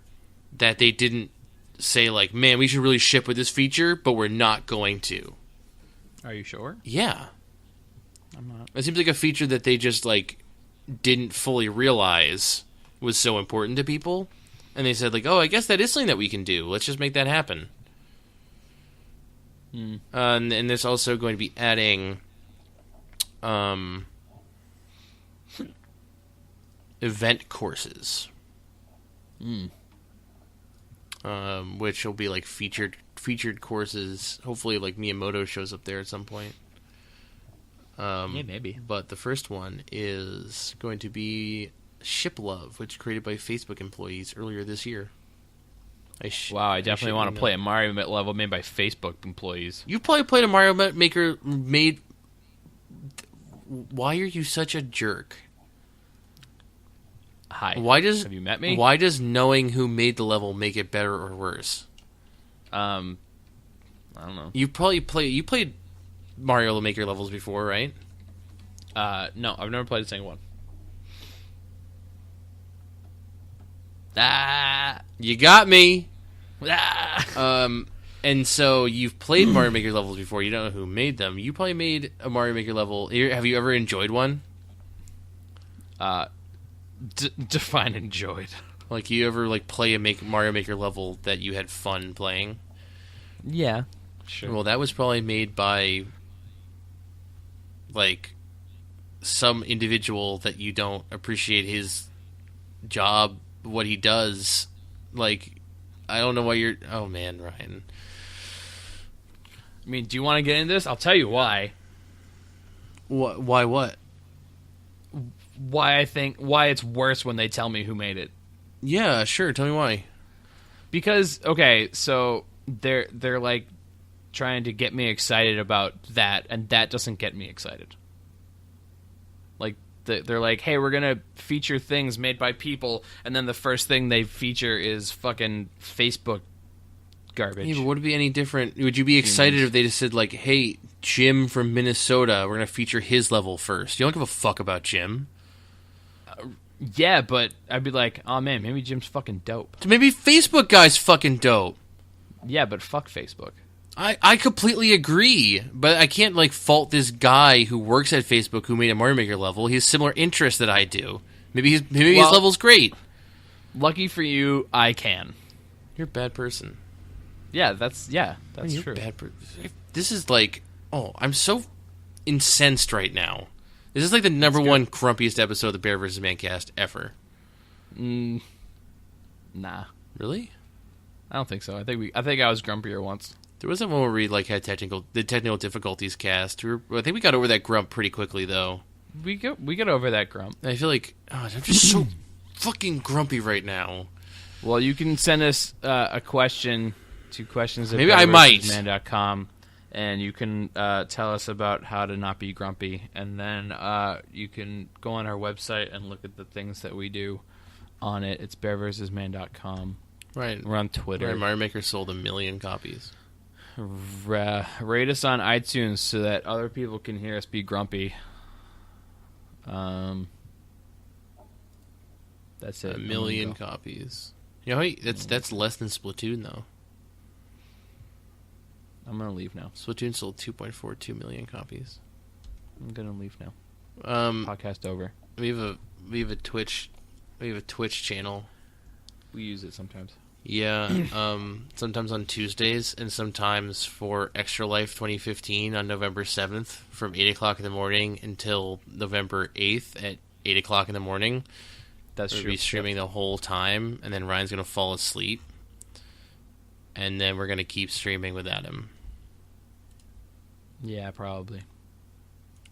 that they didn't say, like, man, we should really ship with this feature, but we're not going to. Are you sure? Yeah. I'm not. It seems like a feature that they just, like, didn't fully realize was so important to people, and they said, like, oh, I guess that is something that we can do. Let's just make that happen. And there's also going to be adding event courses, which will be like featured courses. Hopefully, like Miyamoto shows up there at some point. Yeah, maybe. But the first one is going to be Ship Love, which was created by Facebook employees earlier this year. I definitely want to play a Mario level made by Facebook employees. You probably played a Mario Maker made... Why are you such a jerk? Hi. Have you met me? Why does knowing who made the level make it better or worse? I don't know. You played Mario Maker levels before, right? No, I've never played a single one. You got me. And so you've played Mario Maker levels before. You don't know who made them. You probably made a Mario Maker level. Have you ever enjoyed one? Define enjoyed. Like, you ever like play a Mario Maker level that you had fun playing? Yeah, sure. Well, that was probably made by like some individual that you don't appreciate his job, what he does. Like, I don't know why you're... Oh, man, Ryan. I mean, do you want to get into this? I'll tell you why. Why what? Why it's worse when they tell me who made it. Yeah, sure. Tell me why. Because, okay, so they're like trying to get me excited about that, and that doesn't get me excited. Like, they're like, hey, we're going to feature things made by people, and then the first thing they feature is fucking Facebook garbage. Yeah, but would it be any different? Would you be excited if they just said, like, hey, Jim from Minnesota, we're going to feature his level first? You don't give a fuck about Jim. Yeah, but I'd be like, oh man, maybe Jim's fucking dope. Maybe Facebook guy's fucking dope. Yeah, but fuck Facebook. I completely agree, but I can't, like, fault this guy who works at Facebook who made a Mario Maker level. He has similar interests that I do. Maybe his level's great. Lucky for you, I can. You're a bad person. Yeah, that's true. You're a bad person. This is like, I'm so incensed right now. This is like the number one grumpiest episode of the Bear vs. Man cast ever. Nah. Really? I don't think so. I think I was grumpier once. There wasn't one where we like had technical difficulties cast. I think we got over that grump pretty quickly though. We get over that grump. I feel like I'm just so fucking grumpy right now. Well, you can send us a question to questions at maybe I might man.com, and you can tell us about how to not be grumpy, and then you can go on our website and look at the things that we do on it. It's bearversusman.com. Right. We're on Twitter. Right, Mario Maker sold 1 million copies. Rate us on iTunes so that other people can hear us be grumpy. That's it. 1 million copies. You know, that's less than Splatoon though. I'm gonna leave now. Splatoon sold 2.42 million copies. I'm gonna leave now. Podcast over. We have a Twitch channel. We use it sometimes. Yeah, sometimes on Tuesdays, and sometimes for Extra Life 2015 on November 7th from 8 o'clock in the morning until November 8th at 8 o'clock in the morning. That's true. We'll be streaming the whole time, and then Ryan's going to fall asleep. And then we're going to keep streaming without him. Yeah, probably.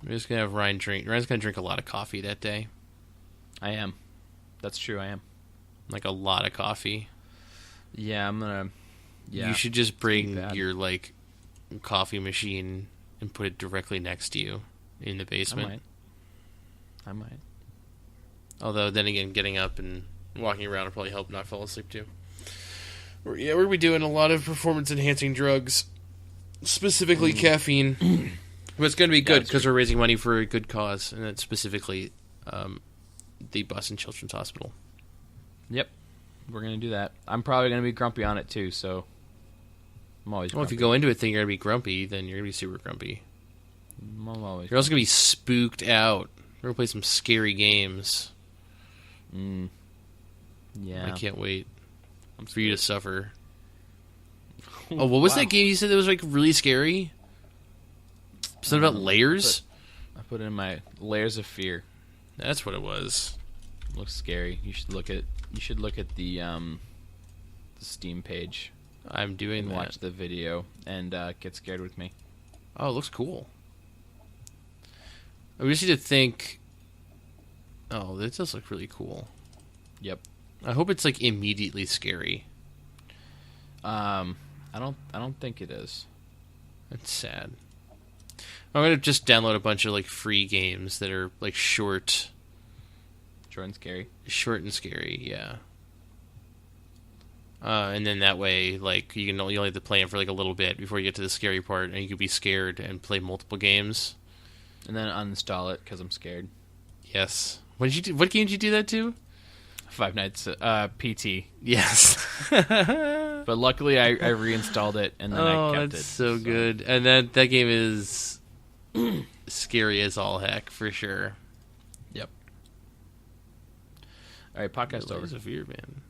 We're just going to have Ryan drink. Ryan's going to drink a lot of coffee that day. I am. That's true, I am. Like a lot of coffee. Yeah, I'm gonna... Yeah. You should just bring your, like, coffee machine and put it directly next to you in the basement. I might. Although, then again, getting up and walking around will probably help not fall asleep, too. We're going to be doing a lot of performance-enhancing drugs, specifically caffeine. But it's going to be good because we're raising money for a good cause, and it's specifically the Boston Children's Hospital. Yep. We're going to do that. I'm probably going to be grumpy on it, too, so I'm always grumpy. Well, if you go into it thinking you're going to be grumpy, then you're going to be super grumpy. I'm always You're also going to be spooked out. We're going to play some scary games. Yeah. I can't wait for you to suffer. Oh, what was that game you said that was, like, really scary? Something about layers? I put in my Layers of Fear. That's what it was. It looks scary. You should look at the Steam page. I'm doing that. Watch the video and get scared with me. Oh, it looks cool. We just need to think. Oh, this does look really cool. Yep. I hope it's like immediately scary. I don't think it is. That's sad. I'm gonna just download a bunch of like free games that are like short and scary. Yeah. And then that way, like you only have to play them for like a little bit before you get to the scary part, and you can be scared and play multiple games. And then uninstall it because I'm scared. Yes. What did you do? What game did you do that to? Five Nights PT. Yes. But luckily I reinstalled it and then I kept it. That's so good. And that game is scary as all heck, for sure. Yep. All right, podcast Really over. severe, man.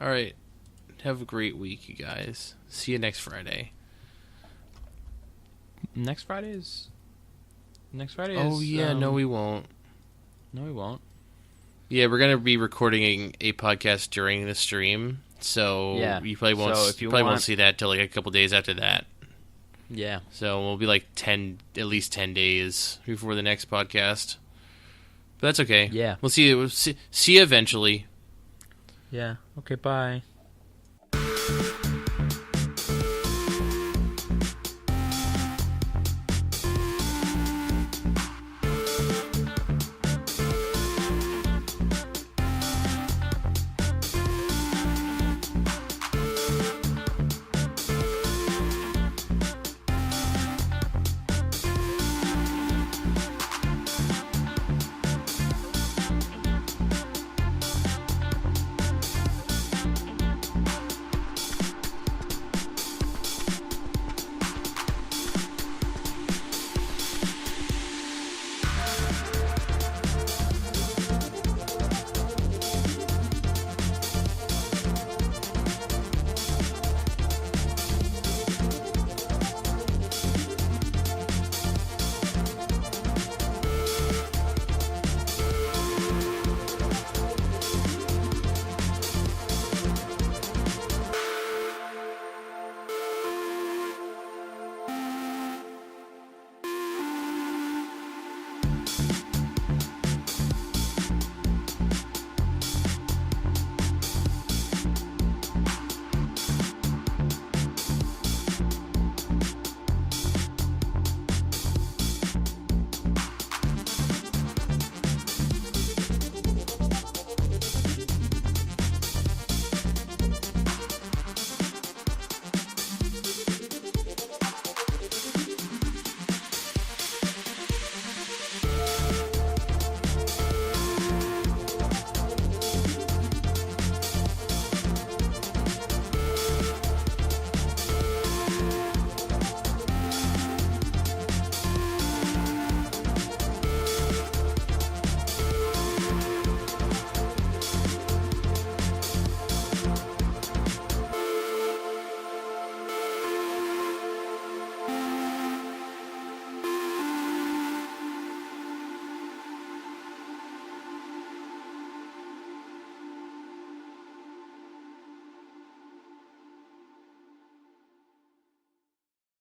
All right. Have a great week, you guys. See you next Friday. Next Friday is. Oh, yeah. No, we won't. No, we won't. Yeah, we're going to be recording a podcast during the stream. So you probably won't, So if you won't want- see that till like a couple days after that. Yeah. So we'll be like at least 10 days before the next podcast. But that's okay. Yeah. We'll see you eventually. Yeah. Okay, bye.